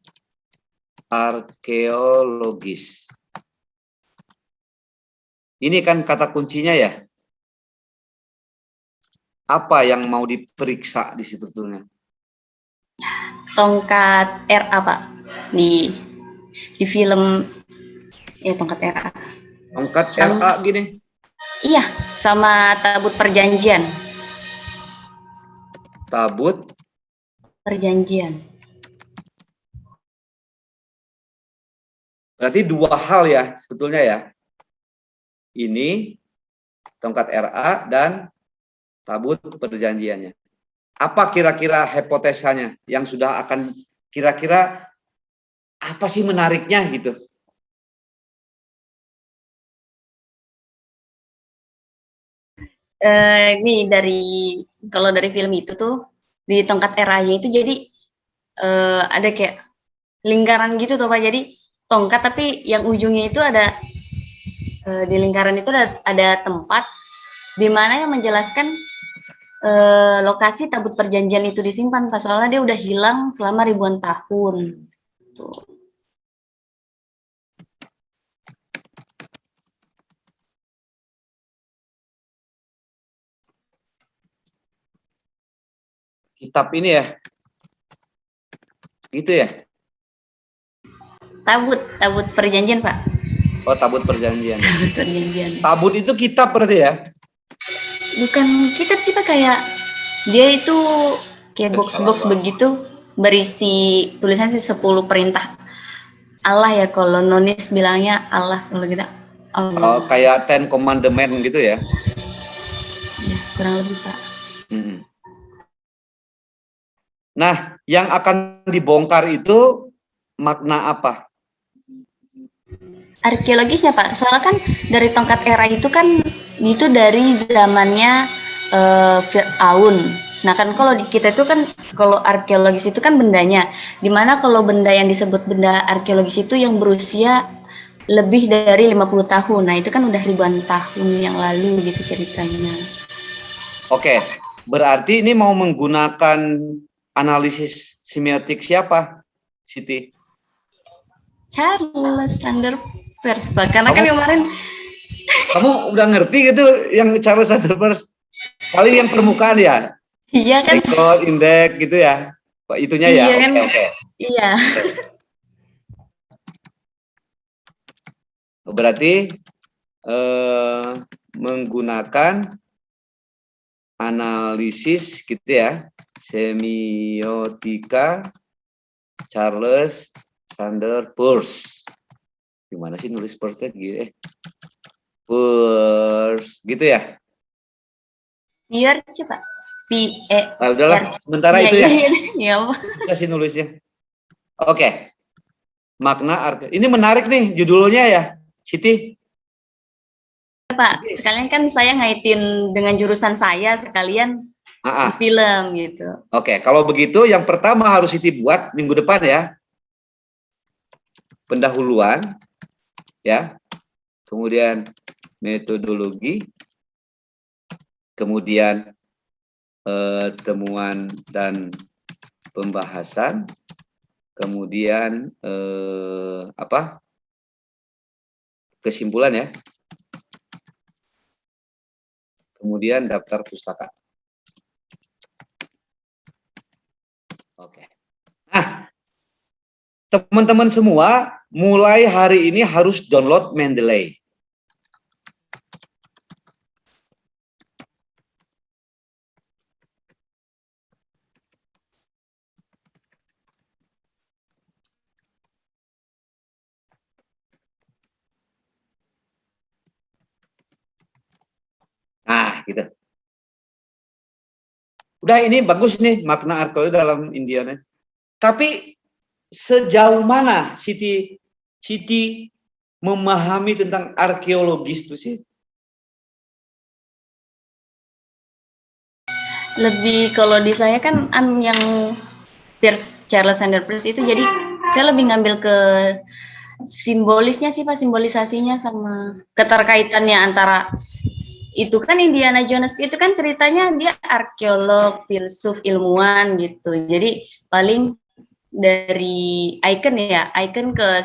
arkeologis. Ini kan kata kuncinya ya. Apa yang mau diperiksa di situ sebetulnya? Tongkat RA, Pak. Di film ya tongkat RA. Tongkat Sama. RA gini. Iya, sama tabut perjanjian. Tabut Perjanjian. berarti dua hal ya sebetulnya ya. Ini tongkat RA dan tabut perjanjiannya. Apa kira-kira hipotesanya yang sudah akan kira-kira apa sih menariknya gitu? Ini kalau dari film itu tuh di tongkat RA-nya itu jadi ada kayak lingkaran gitu tuh, Pak. Jadi tongkat tapi yang ujungnya itu ada di lingkaran itu ada tempat di mana yang menjelaskan lokasi tabut perjanjian itu disimpan, Pak. Soalnya dia udah hilang selama ribuan tahun. Tuh. Kitab ini ya, gitu ya? Tabut perjanjian, Pak. Oh, tabut perjanjian. Tabut perjanjian. Tabut itu kitab berarti ya? Bukan kitab sih, Pak, kayak dia itu kayak box-box begitu berisi tulisan sih 10 perintah Allah ya, kalau nonis bilangnya Allah, kalau kita Allah. Oh, kayak Ten Commandment gitu ya? Ya, kurang lebih, Pak. Nah, yang akan dibongkar itu makna apa? Arkeologisnya, Pak. Soalnya kan dari tongkat era itu kan itu dari zamannya Fir'aun. Nah kan kalau di kita itu kan kalau arkeologis itu kan bendanya. Dimana kalau benda yang disebut benda arkeologis itu yang berusia lebih dari 50 tahun. Nah itu kan udah ribuan tahun yang lalu gitu ceritanya. Oke, berarti ini mau menggunakan analisis semiotik siapa, Siti? Charles Sanders Peirce, Pak. Karena kan kemarin Kamu udah ngerti gitu yang Charles Sanders Peirce? Paling yang permukaan ya? iya kan? Record, indeks gitu ya? Itunya ya? Iya kan? Oke. Iya. Berarti menggunakan analisis gitu ya, semiotika Charles Sanders Peirce. Gimana sih nulis Peirce Peirce gitu ya? Biar coba. Nah, udahlah, sementara Iya, itu ya. Iya, Pak. Kasih nulisnya. Oke. Makna arti. Ini menarik nih judulnya ya, Siti. Pak, sekalian kan saya ngaitin dengan jurusan saya sekalian Ah, ah. film gitu. Oke, kalau begitu yang pertama harus Siti buat minggu depan ya. Pendahuluan ya. Kemudian metodologi. Kemudian temuan dan pembahasan. Kemudian kesimpulan ya. Kemudian daftar pustaka. Oke. Nah, teman-teman semua mulai hari ini harus download Mendeley. Nah, gitu. Udah ini bagus nih makna arkeologi dalam Indiana. Tapi sejauh mana Siti memahami tentang arkeologis itu sih? Lebih kalau di saya kan yang Peirce, Charles Sanders Peirce itu jadi saya lebih ngambil ke simbolisnya sih Pak, simbolisasinya sama keterkaitannya antara itu kan Indiana Jones itu kan ceritanya dia arkeolog, filsuf, ilmuwan gitu. Jadi paling dari icon ya, icon ke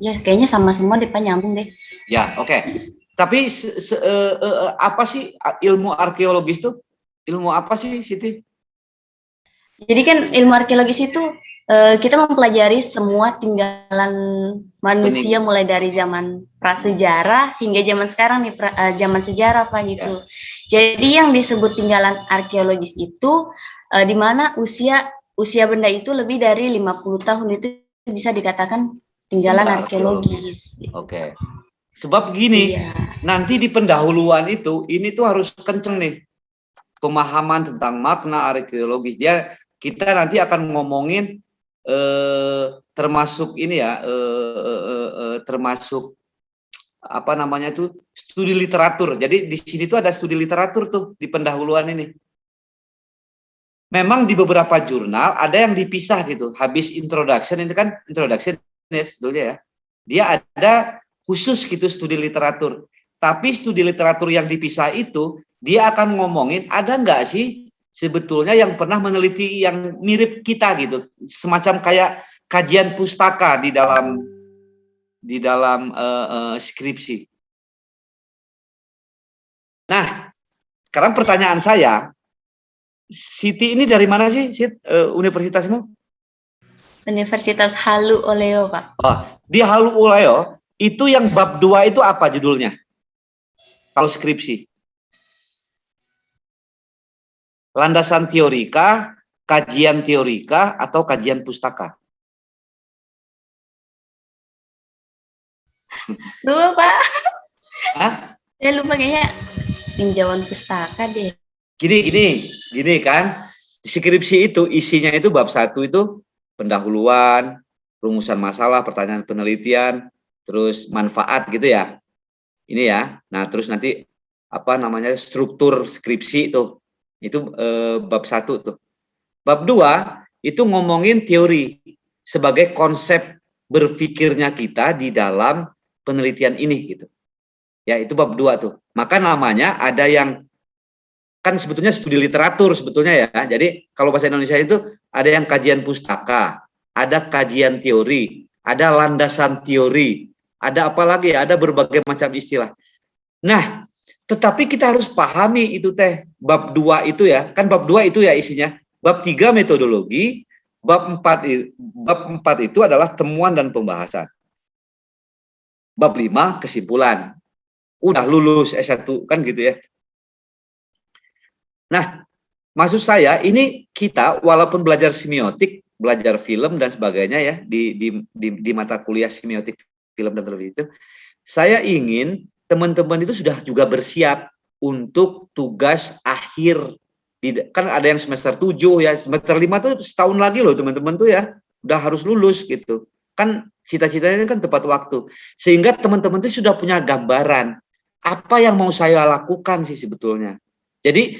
ya kayaknya sama semua deh Pak, nyambung deh. Ya, oke. Tapi apa sih ilmu arkeologis itu? Ilmu apa sih, Siti? Jadi kan ilmu arkeologis itu kita mempelajari semua tinggalan manusia mulai dari zaman prasejarah hingga zaman sekarang nih, zaman sejarah Pak gitu. Ya. Jadi yang disebut tinggalan arkeologis itu di mana usia benda itu lebih dari 50 tahun itu bisa dikatakan tinggalan arkeologis. Oke. Sebab gini, nanti di pendahuluan itu ini tuh harus kenceng nih. Pemahaman tentang makna arkeologis. Kita nanti akan ngomongin termasuk ini ya, termasuk apa namanya tuh studi literatur. Jadi di sini tuh ada studi literatur tuh di pendahuluan ini. Memang di beberapa jurnal ada yang dipisah gitu. Habis introduction ini kan introduction ya sebetulnya ya. Dia ada khusus gitu studi literatur. Tapi studi literatur yang dipisah itu dia akan ngomongin ada nggak sih sebetulnya yang pernah meneliti yang mirip kita gitu, semacam kayak kajian pustaka di dalam skripsi. Nah, sekarang pertanyaan saya, Siti ini dari mana sih, universitasmu? Universitas Halu Oleo, Pak. Oh, di Halu Oleo itu yang bab 2 itu apa judulnya? Kalau skripsi? Landasan teorika, kajian teorika, atau kajian pustaka? Lupa, Pak. Hah? Saya lupa kayaknya tinjauan pustaka deh. Gini kan, skripsi itu isinya itu bab 1 itu pendahuluan, rumusan masalah, pertanyaan penelitian, terus manfaat gitu ya. Ini ya. Nah, terus nanti apa namanya struktur skripsi itu. Itu bab 1 tuh. Bab 2 itu ngomongin teori sebagai konsep berpikirnya kita di dalam penelitian ini gitu. Ya, itu bab 2 tuh. Maka namanya ada yang kan sebetulnya studi literatur sebetulnya ya. Jadi kalau bahasa Indonesia itu ada yang kajian pustaka, ada kajian teori, ada landasan teori, Ada apa lagi ya? Ada berbagai macam istilah. Nah, tetapi kita harus pahami itu teh. Bab 2 itu ya, kan bab 2 itu ya isinya. Bab 3 metodologi, bab 4 itu adalah temuan dan pembahasan. Bab 5 kesimpulan. Udah lulus S1 kan gitu ya. Nah, maksud saya ini kita walaupun belajar semiotik, belajar film dan sebagainya ya di mata kuliah semiotik film dan televisi itu, saya ingin teman-teman itu sudah juga bersiap untuk tugas akhir. Kan ada yang semester 7 ya, semester 5 tuh setahun lagi loh teman-teman tuh ya, udah harus lulus gitu. Kan cita-citanya kan tepat waktu. Sehingga teman-teman itu sudah punya gambaran apa yang mau saya lakukan sih sebetulnya. Jadi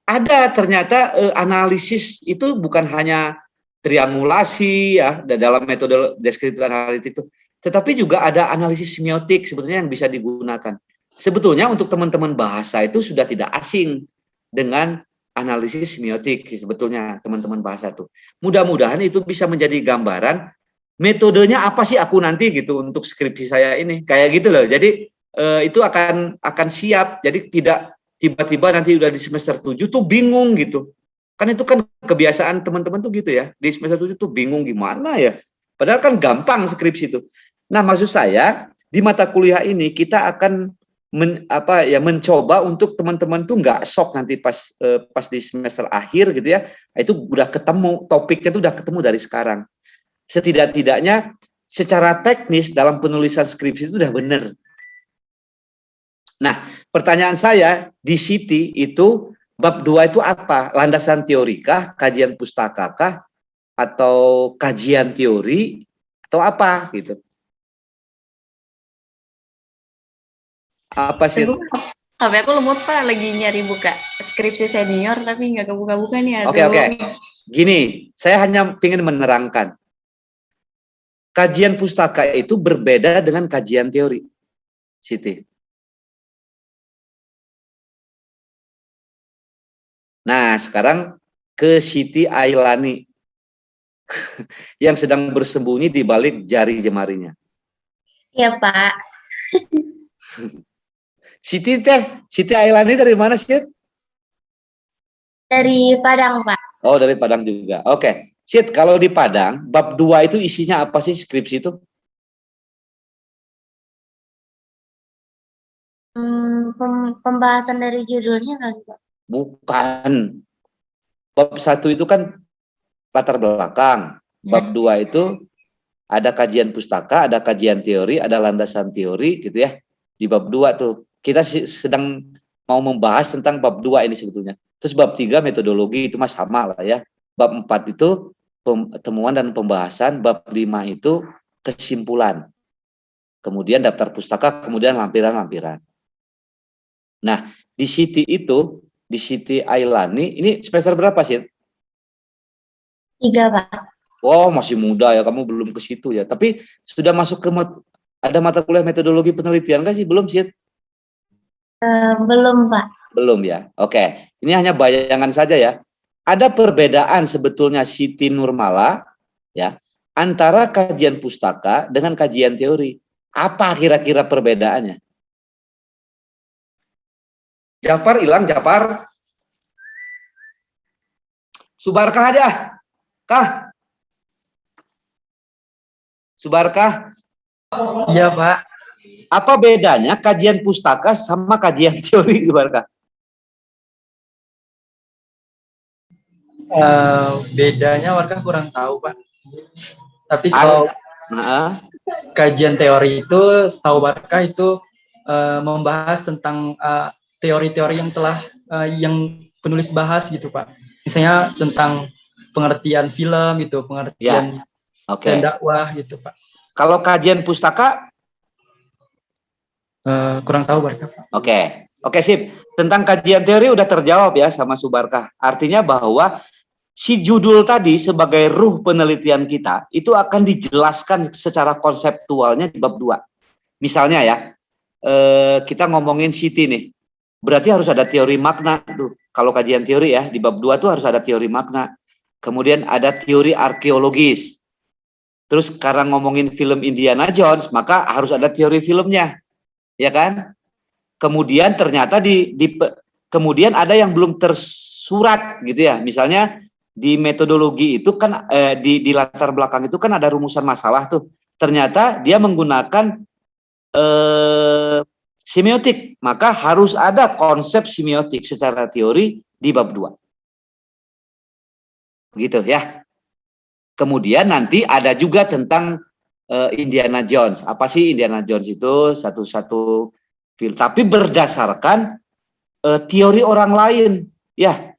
ada ternyata analisis itu bukan hanya triangulasi ya dalam metode deskriptif analitik itu, tetapi juga ada analisis semiotik sebetulnya yang bisa digunakan. Sebetulnya untuk teman-teman bahasa itu sudah tidak asing dengan analisis semiotik sebetulnya teman-teman bahasa itu. Mudah-mudahan itu bisa menjadi gambaran metodenya apa sih aku nanti gitu untuk skripsi saya ini kayak gitu loh. Jadi itu akan siap. Jadi tidak tiba-tiba nanti udah di semester 7 tuh bingung gitu. Kan itu kan kebiasaan teman-teman tuh gitu ya. Di semester 7 tuh bingung gimana ya. Padahal kan gampang skripsi itu. Nah, maksud saya di mata kuliah ini kita akan mencoba untuk teman-teman tuh nggak shock nanti pas di semester akhir gitu ya. Itu udah ketemu topiknya tuh udah ketemu dari sekarang. Setidak-tidaknya secara teknis dalam penulisan skripsi itu udah benar. Nah, pertanyaan saya di Siti itu bab 2 itu apa? Landasan teorikah, kajian pustakakah, atau kajian teori, atau apa gitu? Apa sih? HP aku lemot Pak, lagi nyari buka skripsi senior tapi nggak kebuka-buka nih. Oke. Gini, saya hanya ingin menerangkan. Kajian pustaka itu berbeda dengan kajian teori, Siti. Nah, sekarang ke Siti Ailani yang sedang bersembunyi di balik jari jemarinya. Iya, Pak. Siti Ailani dari mana sih? Dari Padang, Pak. Oh, dari Padang juga. Oke. Sit, kalau di Padang, bab 2 itu isinya apa sih skripsi itu? Pembahasan dari judulnya kan, Pak? Bukan. Bab 1 itu kan latar belakang. Bab 2 itu ada kajian pustaka, ada kajian teori, ada landasan teori gitu ya. Di bab 2 tuh. Kita sedang mau membahas tentang bab 2 ini sebetulnya. Terus bab 3 metodologi itu mah sama lah ya. Bab 4 itu temuan dan pembahasan, bab 5 itu kesimpulan. Kemudian daftar pustaka, kemudian lampiran-lampiran. Nah, di Siti itu, di Siti Ailani, ini semester berapa sih? 3, Pak. Oh, masih muda ya, kamu belum ke situ ya. Tapi sudah masuk ke ada mata kuliah metodologi penelitian kan sih? Belum sih? Belum, Pak. Belum ya. Oke, ini hanya bayangan saja ya. Ada perbedaan sebetulnya Siti Nurmala ya antara kajian pustaka dengan kajian teori. Apa kira-kira perbedaannya? Jafar hilang, Jafar. Subarkah aja. Kah? Subarkah? Iya, Pak. Apa bedanya kajian pustaka sama kajian teori, Subarkah? Bedanya warga kurang tahu, Pak. Tapi kalau kajian teori itu, setahu warga itu membahas tentang teori-teori yang telah yang penulis bahas gitu, Pak. Misalnya tentang pengertian film gitu, pengertian dan dakwah gitu, Pak. Kalau kajian pustaka kurang tahu warga, Pak. Oke, sip. Tentang kajian teori udah terjawab ya sama Subarkah. Artinya bahwa si judul tadi sebagai ruh penelitian kita itu akan dijelaskan secara konseptualnya di bab 2. Misalnya ya, kita ngomongin Siti nih. Berarti harus ada teori makna tuh. Kalau kajian teori ya, di bab 2 tuh harus ada teori makna. Kemudian ada teori arkeologis. Terus sekarang ngomongin film Indiana Jones, maka harus ada teori filmnya, ya kan? Kemudian ternyata kemudian ada yang belum tersurat gitu ya. Misalnya di metodologi itu kan di latar belakang itu kan ada rumusan masalah tuh. Ternyata dia menggunakan semiotik, maka harus ada konsep semiotik secara teori di bab 2. Begitu ya. Kemudian nanti ada juga tentang Indiana Jones. Apa sih Indiana Jones itu? Satu-satu film, tapi berdasarkan teori orang lain, ya.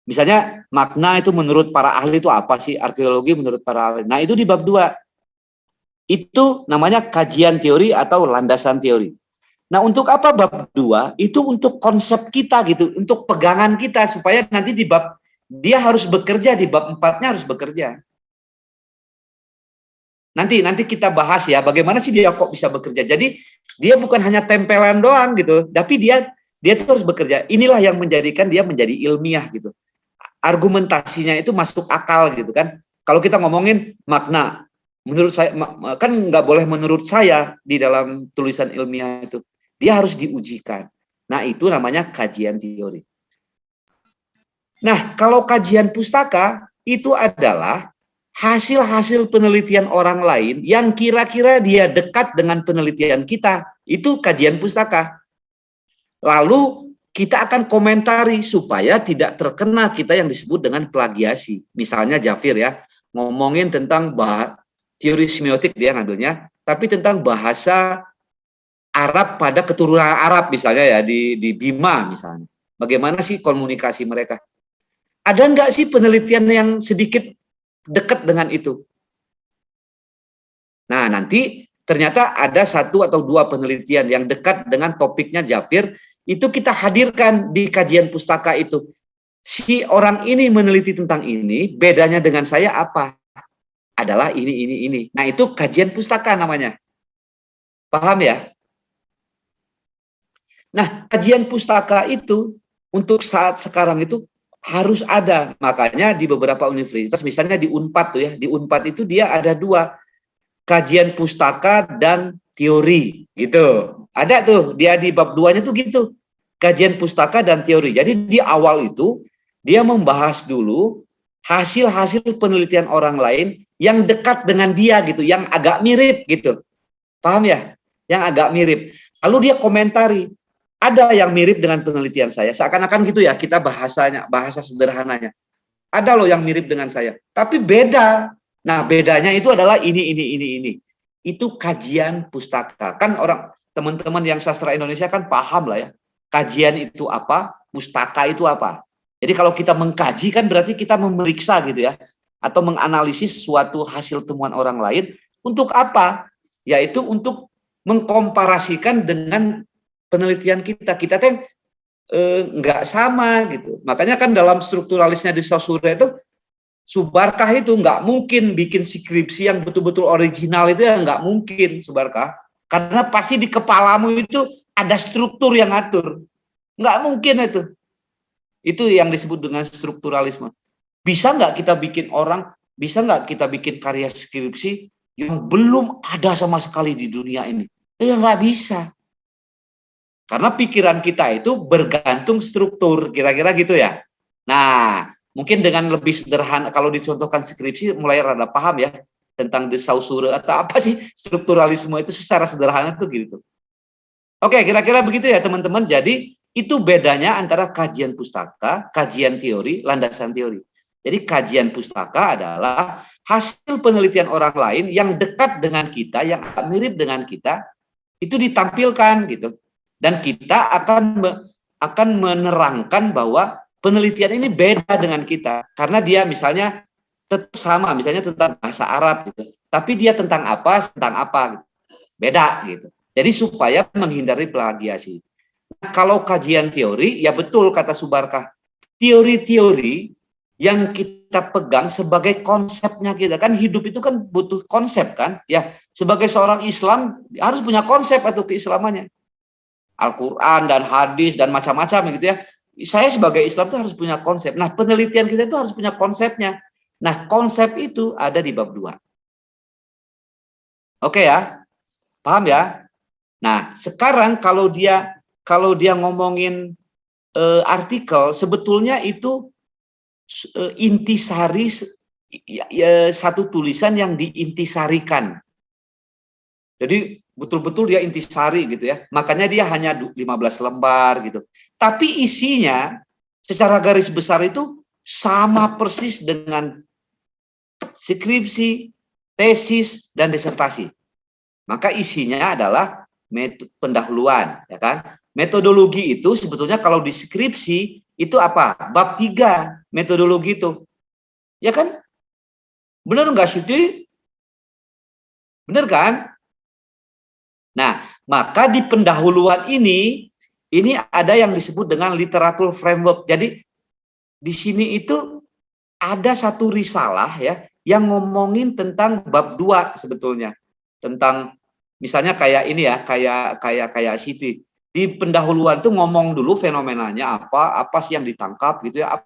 Misalnya makna itu menurut para ahli itu apa sih? Arkeologi menurut para ahli. Nah, itu di bab 2. Itu namanya kajian teori atau landasan teori. Nah, untuk apa bab 2? Itu untuk konsep kita gitu, untuk pegangan kita supaya nanti di bab dia harus bekerja, di bab 4-nya harus bekerja. Nanti kita bahas ya, bagaimana sih dia kok bisa bekerja. Jadi dia bukan hanya tempelan doang gitu, tapi dia tuh harus bekerja. Inilah yang menjadikan dia menjadi ilmiah gitu. Argumentasinya itu masuk akal gitu kan. Kalau kita ngomongin makna, menurut saya kan nggak boleh menurut saya di dalam tulisan ilmiah itu. Dia harus diujikan. Nah, itu namanya kajian teori. Nah, kalau kajian pustaka itu adalah hasil-hasil penelitian orang lain yang kira-kira dia dekat dengan penelitian kita. Itu kajian pustaka. Lalu kita akan komentari supaya tidak terkena kita yang disebut dengan plagiasi. Misalnya Jafir ya, ngomongin tentang teori semiotik dia ngambilnya, tapi tentang bahasa Arab pada keturunan Arab misalnya ya, di Bima misalnya. Bagaimana sih komunikasi mereka? Ada nggak sih penelitian yang sedikit dekat dengan itu? Nah, nanti ternyata ada 1 atau 2 penelitian yang dekat dengan topiknya Jafir, itu kita hadirkan di kajian pustaka itu. Si orang ini meneliti tentang ini, bedanya dengan saya apa? Adalah ini. Nah, itu kajian pustaka namanya. Paham ya? Nah, kajian pustaka itu untuk saat sekarang itu harus ada. Makanya di beberapa universitas, misalnya di Unpad tuh ya, di Unpad itu dia ada 2, kajian pustaka dan teori gitu. Ada tuh dia di bab 2-nya tuh gitu. Kajian pustaka dan teori. Jadi di awal itu dia membahas dulu hasil-hasil penelitian orang lain yang dekat dengan dia gitu, yang agak mirip gitu. Paham ya? Yang agak mirip. Lalu dia komentari. Ada yang mirip dengan penelitian saya. Seakan-akan gitu ya, kita bahasa sederhananya. Ada loh yang mirip dengan saya. Tapi beda. Nah, bedanya itu adalah ini. Itu kajian pustaka. Kan teman-teman yang sastra Indonesia kan paham lah ya. Kajian itu apa, pustaka itu apa. Jadi kalau kita mengkaji kan berarti kita memeriksa gitu ya. Atau menganalisis suatu hasil temuan orang lain. Untuk apa? Yaitu untuk mengkomparasikan dengan penelitian kita teh nggak sama gitu. Makanya kan dalam strukturalisnya di Saussure itu Subarkah itu nggak mungkin bikin skripsi yang betul-betul original itu ya nggak mungkin Subarkah. Karena pasti di kepalamu itu ada struktur yang ngatur. Nggak mungkin itu. Itu yang disebut dengan strukturalisme. Bisa nggak kita bikin karya skripsi yang belum ada sama sekali di dunia ini? Ya nggak bisa. Karena pikiran kita itu bergantung struktur, kira-kira gitu ya. Nah, mungkin dengan lebih sederhana, kalau dicontohkan skripsi, mulai rada paham ya, tentang de Saussure, atau apa sih strukturalisme itu secara sederhana tuh gitu. Oke, kira-kira begitu ya teman-teman. Jadi, itu bedanya antara kajian pustaka, kajian teori, landasan teori. Jadi, kajian pustaka adalah hasil penelitian orang lain yang dekat dengan kita, yang mirip dengan kita, itu ditampilkan gitu. Dan kita akan menerangkan bahwa penelitian ini beda dengan kita. Karena dia misalnya tetap sama, misalnya tentang bahasa Arab gitu. Tapi dia tentang apa gitu. Beda gitu. Jadi supaya menghindari plagiasi. Nah, kalau kajian teori, ya betul kata Subarkah. Teori-teori yang kita pegang sebagai konsepnya kita. Kan hidup itu kan butuh konsep kan. Ya, sebagai seorang Islam harus punya konsep atau keislamannya. Al-Quran dan hadis dan macam-macam gitu ya. Saya sebagai Islam itu harus punya konsep. Nah, penelitian kita itu harus punya konsepnya. Nah, konsep itu ada di bab 2. Oke ya, paham ya? Nah, sekarang kalau dia ngomongin artikel, sebetulnya itu intisari satu tulisan yang diintisarikan. Jadi betul-betul dia intisari gitu ya. Makanya dia hanya 15 lembar gitu. Tapi isinya secara garis besar itu sama persis dengan skripsi, tesis, dan disertasi. Maka isinya adalah pendahuluan, ya kan? Metodologi itu sebetulnya kalau di skripsi itu apa? Bab 3 metodologi itu. Ya kan? Benar nggak, Syuti? Benar kan? Nah, maka di pendahuluan ini ada yang disebut dengan literatur framework. Jadi di sini itu ada satu risalah ya yang ngomongin tentang bab 2 sebetulnya. Tentang misalnya kayak ini ya, kayak Siti. Di pendahuluan itu ngomong dulu fenomenanya apa sih yang ditangkap gitu ya,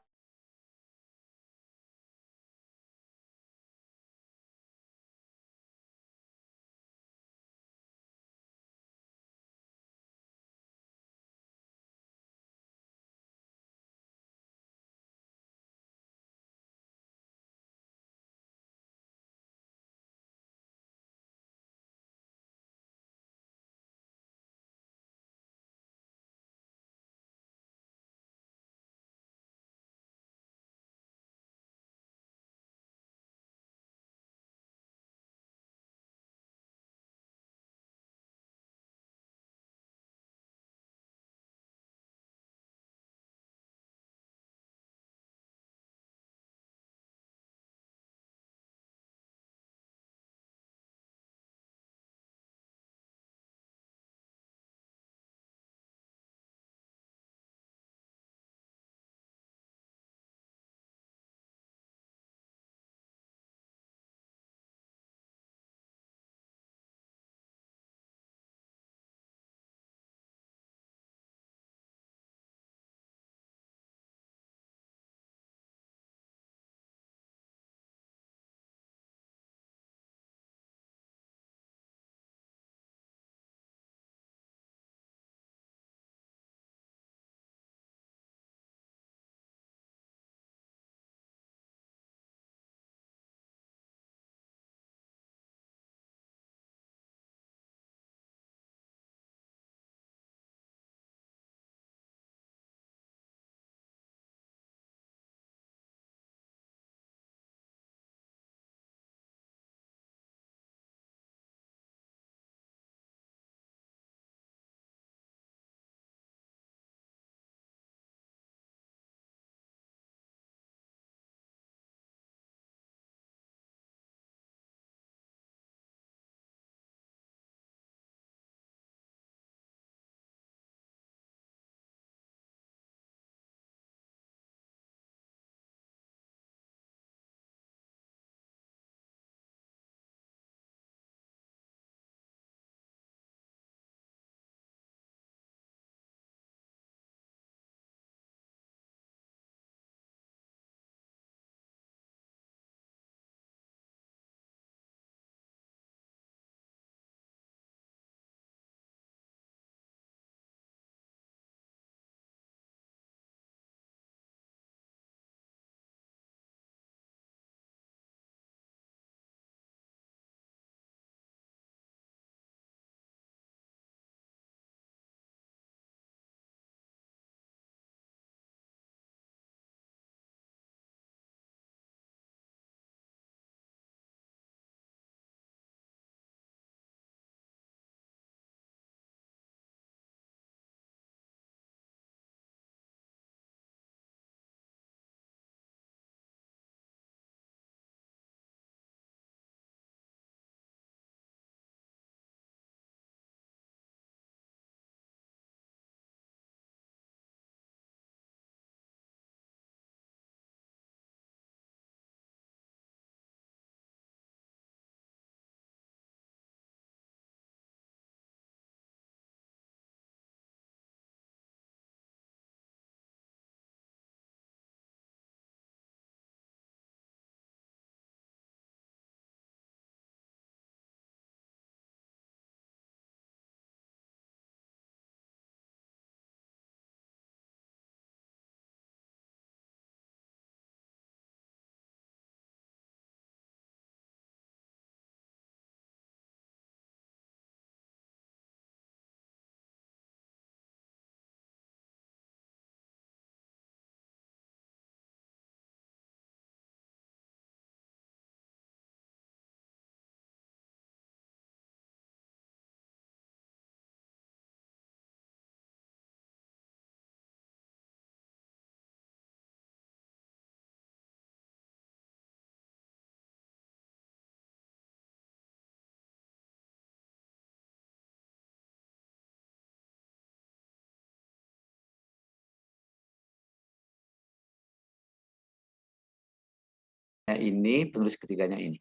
ini, penulis ketiganya ini.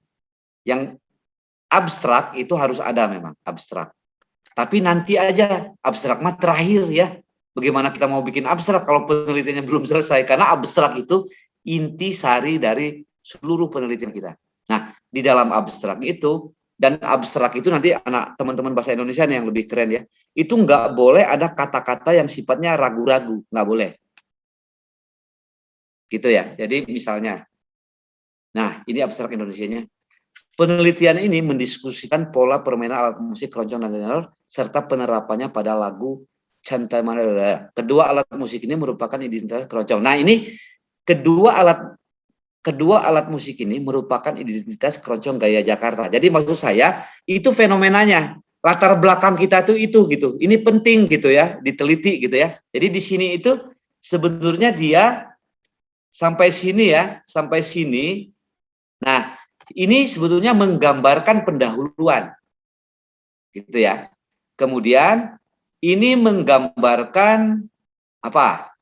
Yang abstrak itu harus ada memang, abstrak. Tapi nanti aja, abstrak mah terakhir ya. Bagaimana kita mau bikin abstrak kalau penelitiannya belum selesai? Karena abstrak itu inti sari dari seluruh penelitian kita. Nah, di dalam abstrak itu, dan abstrak itu nanti anak teman-teman bahasa Indonesia yang lebih keren ya, itu nggak boleh ada kata-kata yang sifatnya ragu-ragu, nggak boleh. Gitu ya. Jadi misalnya, nah ini abstrak Indonesianya. Penelitian ini mendiskusikan pola permainan alat musik keroncong dan tenor serta penerapannya pada lagu Cantai Manila. Kedua alat musik ini merupakan identitas keroncong. Nah, ini kedua alat musik ini merupakan identitas keroncong gaya Jakarta. Jadi maksud saya itu fenomenanya. Latar belakang kita tuh itu gitu. Ini penting gitu ya, diteliti gitu ya. Jadi di sini itu sebetulnya dia sampai sini ya, sampai sini. Nah, ini sebetulnya menggambarkan pendahuluan, gitu ya. Kemudian ini menggambarkan apa?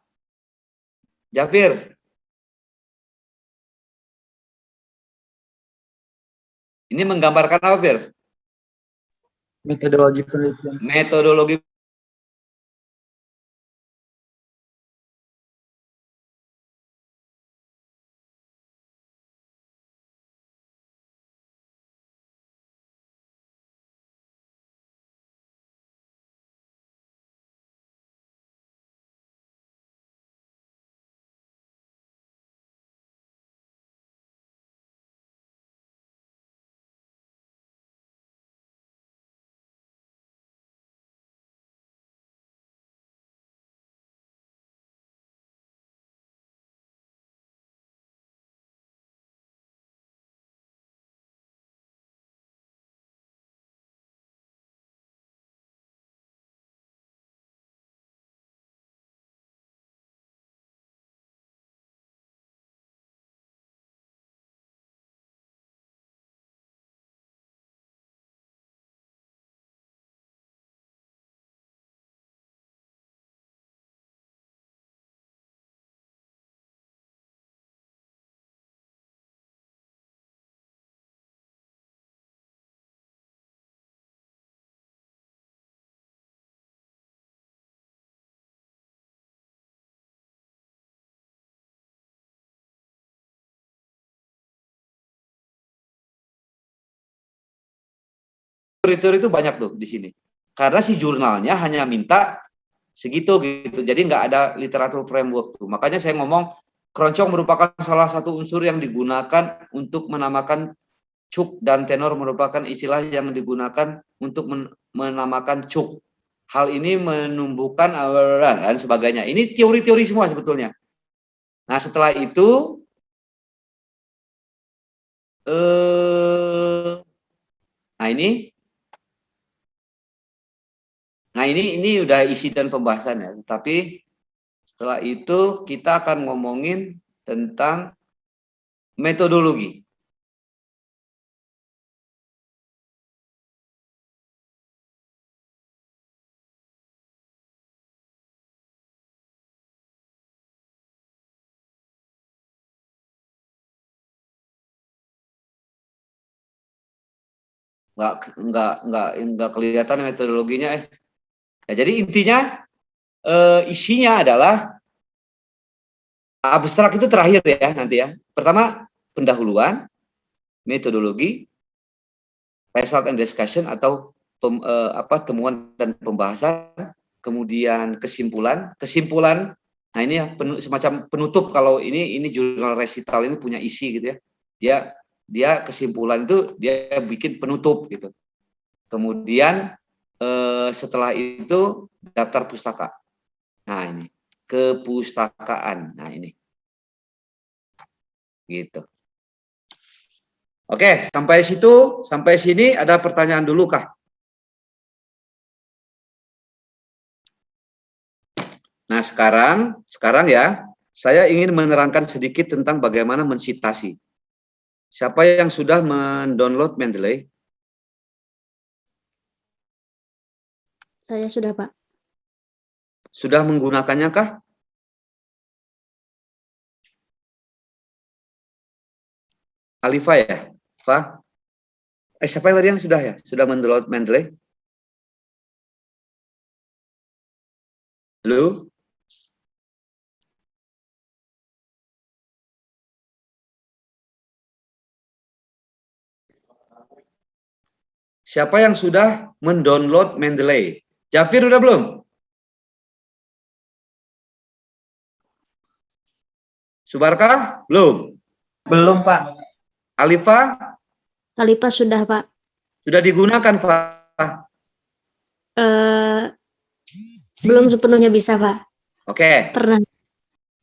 Jafir, ini menggambarkan apa, Fir? Metodologi penelitian. Metodologi. Teori-teori itu banyak tuh di sini. Karena si jurnalnya hanya minta segitu gitu. Jadi nggak ada literatur framework tuh. Makanya saya ngomong keroncong merupakan salah satu unsur yang digunakan untuk menamakan cuk dan tenor merupakan istilah yang digunakan untuk menamakan cuk. Hal ini menumbuhkan dan sebagainya. Ini teori-teori semua sebetulnya. Nah, setelah itu nah ini udah isi dan pembahasannya. Tapi setelah itu kita akan ngomongin tentang metodologi. Nggak kelihatan metodologinya. Ya, jadi intinya isinya adalah abstrak itu terakhir ya nanti ya. Pertama pendahuluan, metodologi, result and discussion atau temuan dan pembahasan, kemudian kesimpulan. Nah ini ya semacam penutup kalau ini jurnal resital ini punya isi gitu ya. Dia kesimpulan itu dia bikin penutup gitu. Kemudian setelah itu daftar pustaka. Nah ini kepustakaan. Nah ini gitu. Oke, sampai sini ada pertanyaan dulu kah? Nah, sekarang ya, saya ingin menerangkan sedikit tentang bagaimana mensitasi. Siapa yang sudah mendownload Mendeley? Saya sudah, Pak. Sudah menggunakannya kah? Alifa ya? Fa? Siapa yang tadi yang sudah ya? Sudah mendownload Mendeley? Halo? Siapa yang sudah mendownload Mendeley? Jafir udah belum? Subarkah? Belum. Belum, Pak. Alifa? Alifa sudah, Pak. Sudah digunakan, Pak. Belum sepenuhnya bisa, Pak. Oke. Pernah.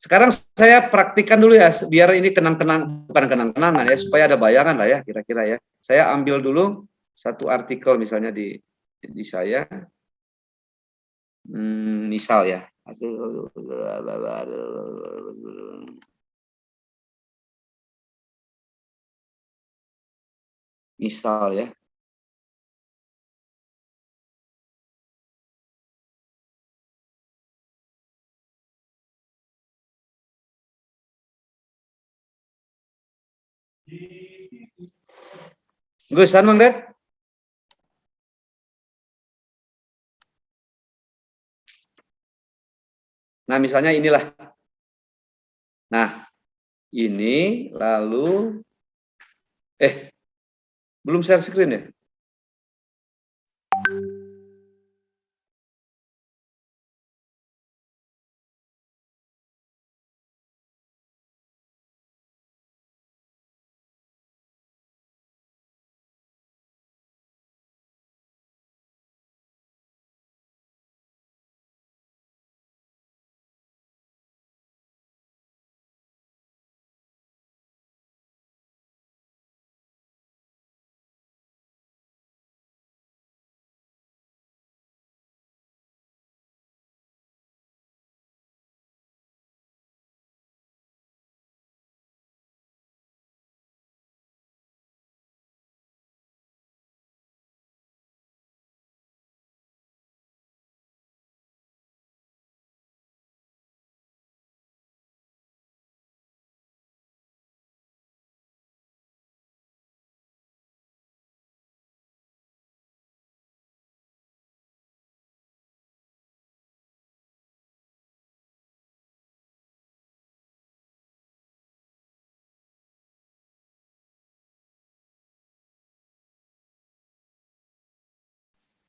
Sekarang saya praktikkan dulu ya, biar ini bukan kenang-kenangan ya, supaya ada bayangan lah ya, kira-kira ya. Saya ambil dulu satu artikel misalnya di saya. Misal ya. Misal ya. Gusan, Mang Ded? Nah, misalnya inilah. Nah, ini lalu belum share screen ya?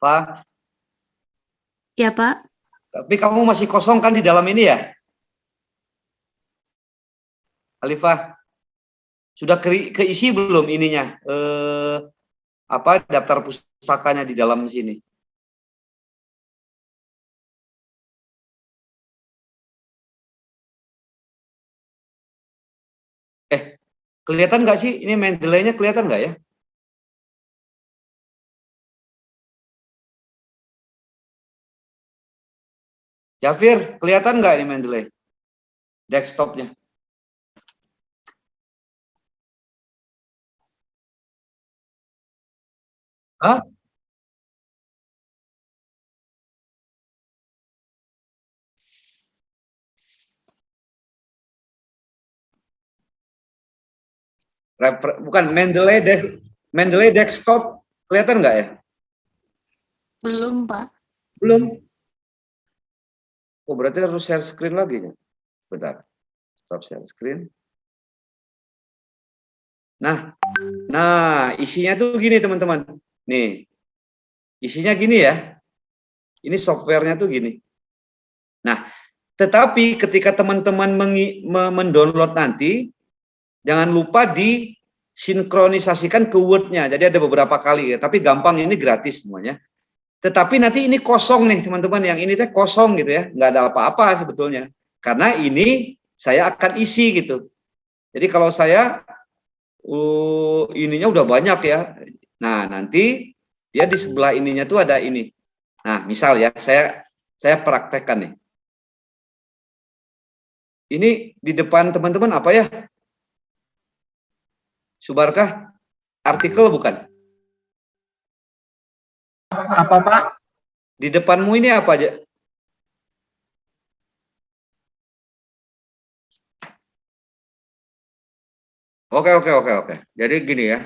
Pak? Ya, Pak. Tapi kamu masih kosong kan di dalam ini ya? Alifah, sudah keisi belum ininya? Daftar pustakanya di dalam sini? Kelihatan nggak sih? Ini Mendeley-nya kelihatan nggak ya? Jafir, kelihatan nggak ini Mendeley? Desktopnya. Hah? Bukan Mendeley desktop kelihatan nggak ya? Belum, Pak. Belum. Oh, berarti harus share screen lagi ya? Bentar. Stop share screen. Nah, isinya tuh gini teman-teman. Nih, isinya gini ya. Ini softwarenya tuh gini. Nah, tetapi ketika teman-teman mendownload nanti, jangan lupa disinkronisasikan ke Word-nya. Jadi ada beberapa kali ya, tapi gampang, ini gratis semuanya. Tetapi nanti ini kosong nih teman-teman, yang ini teh kosong gitu ya, nggak ada apa-apa sebetulnya. Karena ini saya akan isi gitu. Jadi kalau saya ininya udah banyak ya. Nah, nanti dia di sebelah ininya tuh ada ini. Nah, misal ya, saya praktekkan nih. Ini di depan teman-teman apa ya? Subarkah? Artikel bukan? Apa, Pak? Di depanmu ini apa aja? Oke. Jadi gini ya.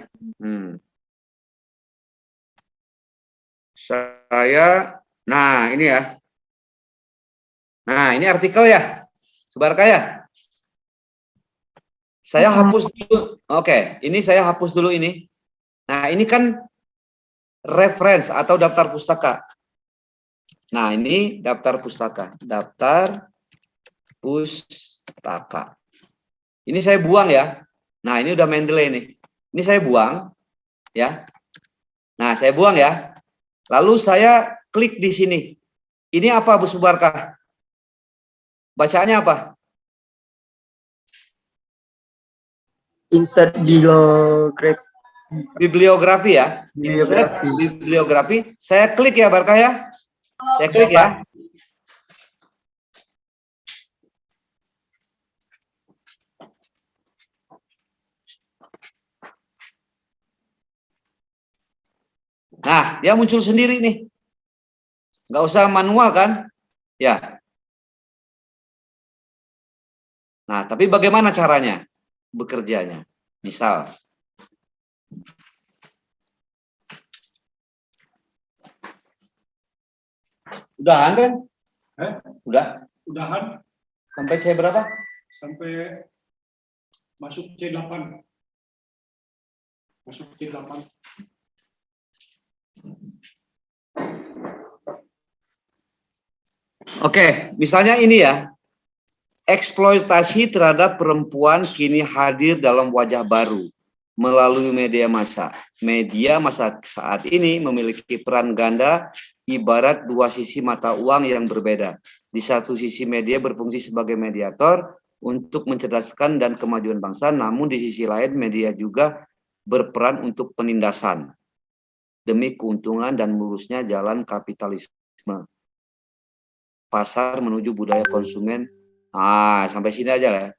Nah ini ya. Nah ini artikel ya, Subarka ya. Saya hapus dulu. Oke, ini saya hapus dulu ini. Nah ini kan reference atau daftar pustaka. Nah ini daftar pustaka. Daftar pustaka. Ini saya buang ya. Nah ini udah Mendeley nih. Ini saya buang ya. Nah saya buang ya. Lalu saya klik di sini. Ini apa Bu Subarka? Bacaannya apa? Insert Bibliografi ya. Insert bibliografi. Saya klik ya Barka ya. Saya klik ya. Nah, dia muncul sendiri nih. Nggak usah manual kan? Ya. Nah, tapi bagaimana caranya bekerjanya? Misal. Udahan kan? Udah. Udahan Sampai C berapa? sampai masuk C8. Masuk C8. Oke, misalnya ini ya. Eksploitasi terhadap perempuan kini hadir dalam wajah baru melalui media massa. Media massa saat ini memiliki peran ganda ibarat dua sisi mata uang yang berbeda. Di satu sisi media berfungsi sebagai mediator untuk mencerdaskan dan kemajuan bangsa, namun di sisi lain media juga berperan untuk penindasan demi keuntungan dan mulusnya jalan kapitalisme. Pasar menuju budaya konsumen. Sampai sini aja lah ya.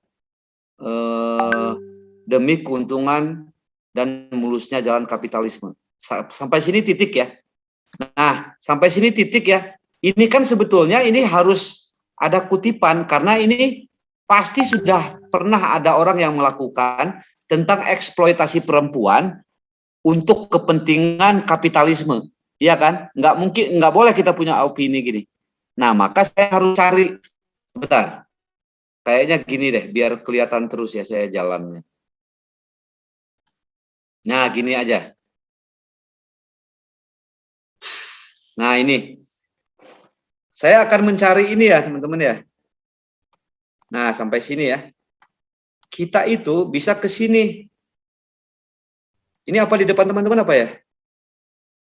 Demi keuntungan dan mulusnya jalan kapitalisme. Sampai sini titik ya. Nah, sampai sini titik ya. Ini kan sebetulnya ini harus ada kutipan karena ini pasti sudah pernah ada orang yang melakukan tentang eksploitasi perempuan untuk kepentingan kapitalisme. Iya kan? Nggak mungkin, nggak boleh kita punya opini gini. Nah, maka saya harus cari. Bentar. Kayaknya gini deh, biar kelihatan terus ya saya jalannya. Nah, gini aja. Nah, ini. Saya akan mencari ini ya, teman-teman ya. Nah, sampai sini ya. Kita itu bisa ke sini. Ini apa di depan teman-teman apa ya?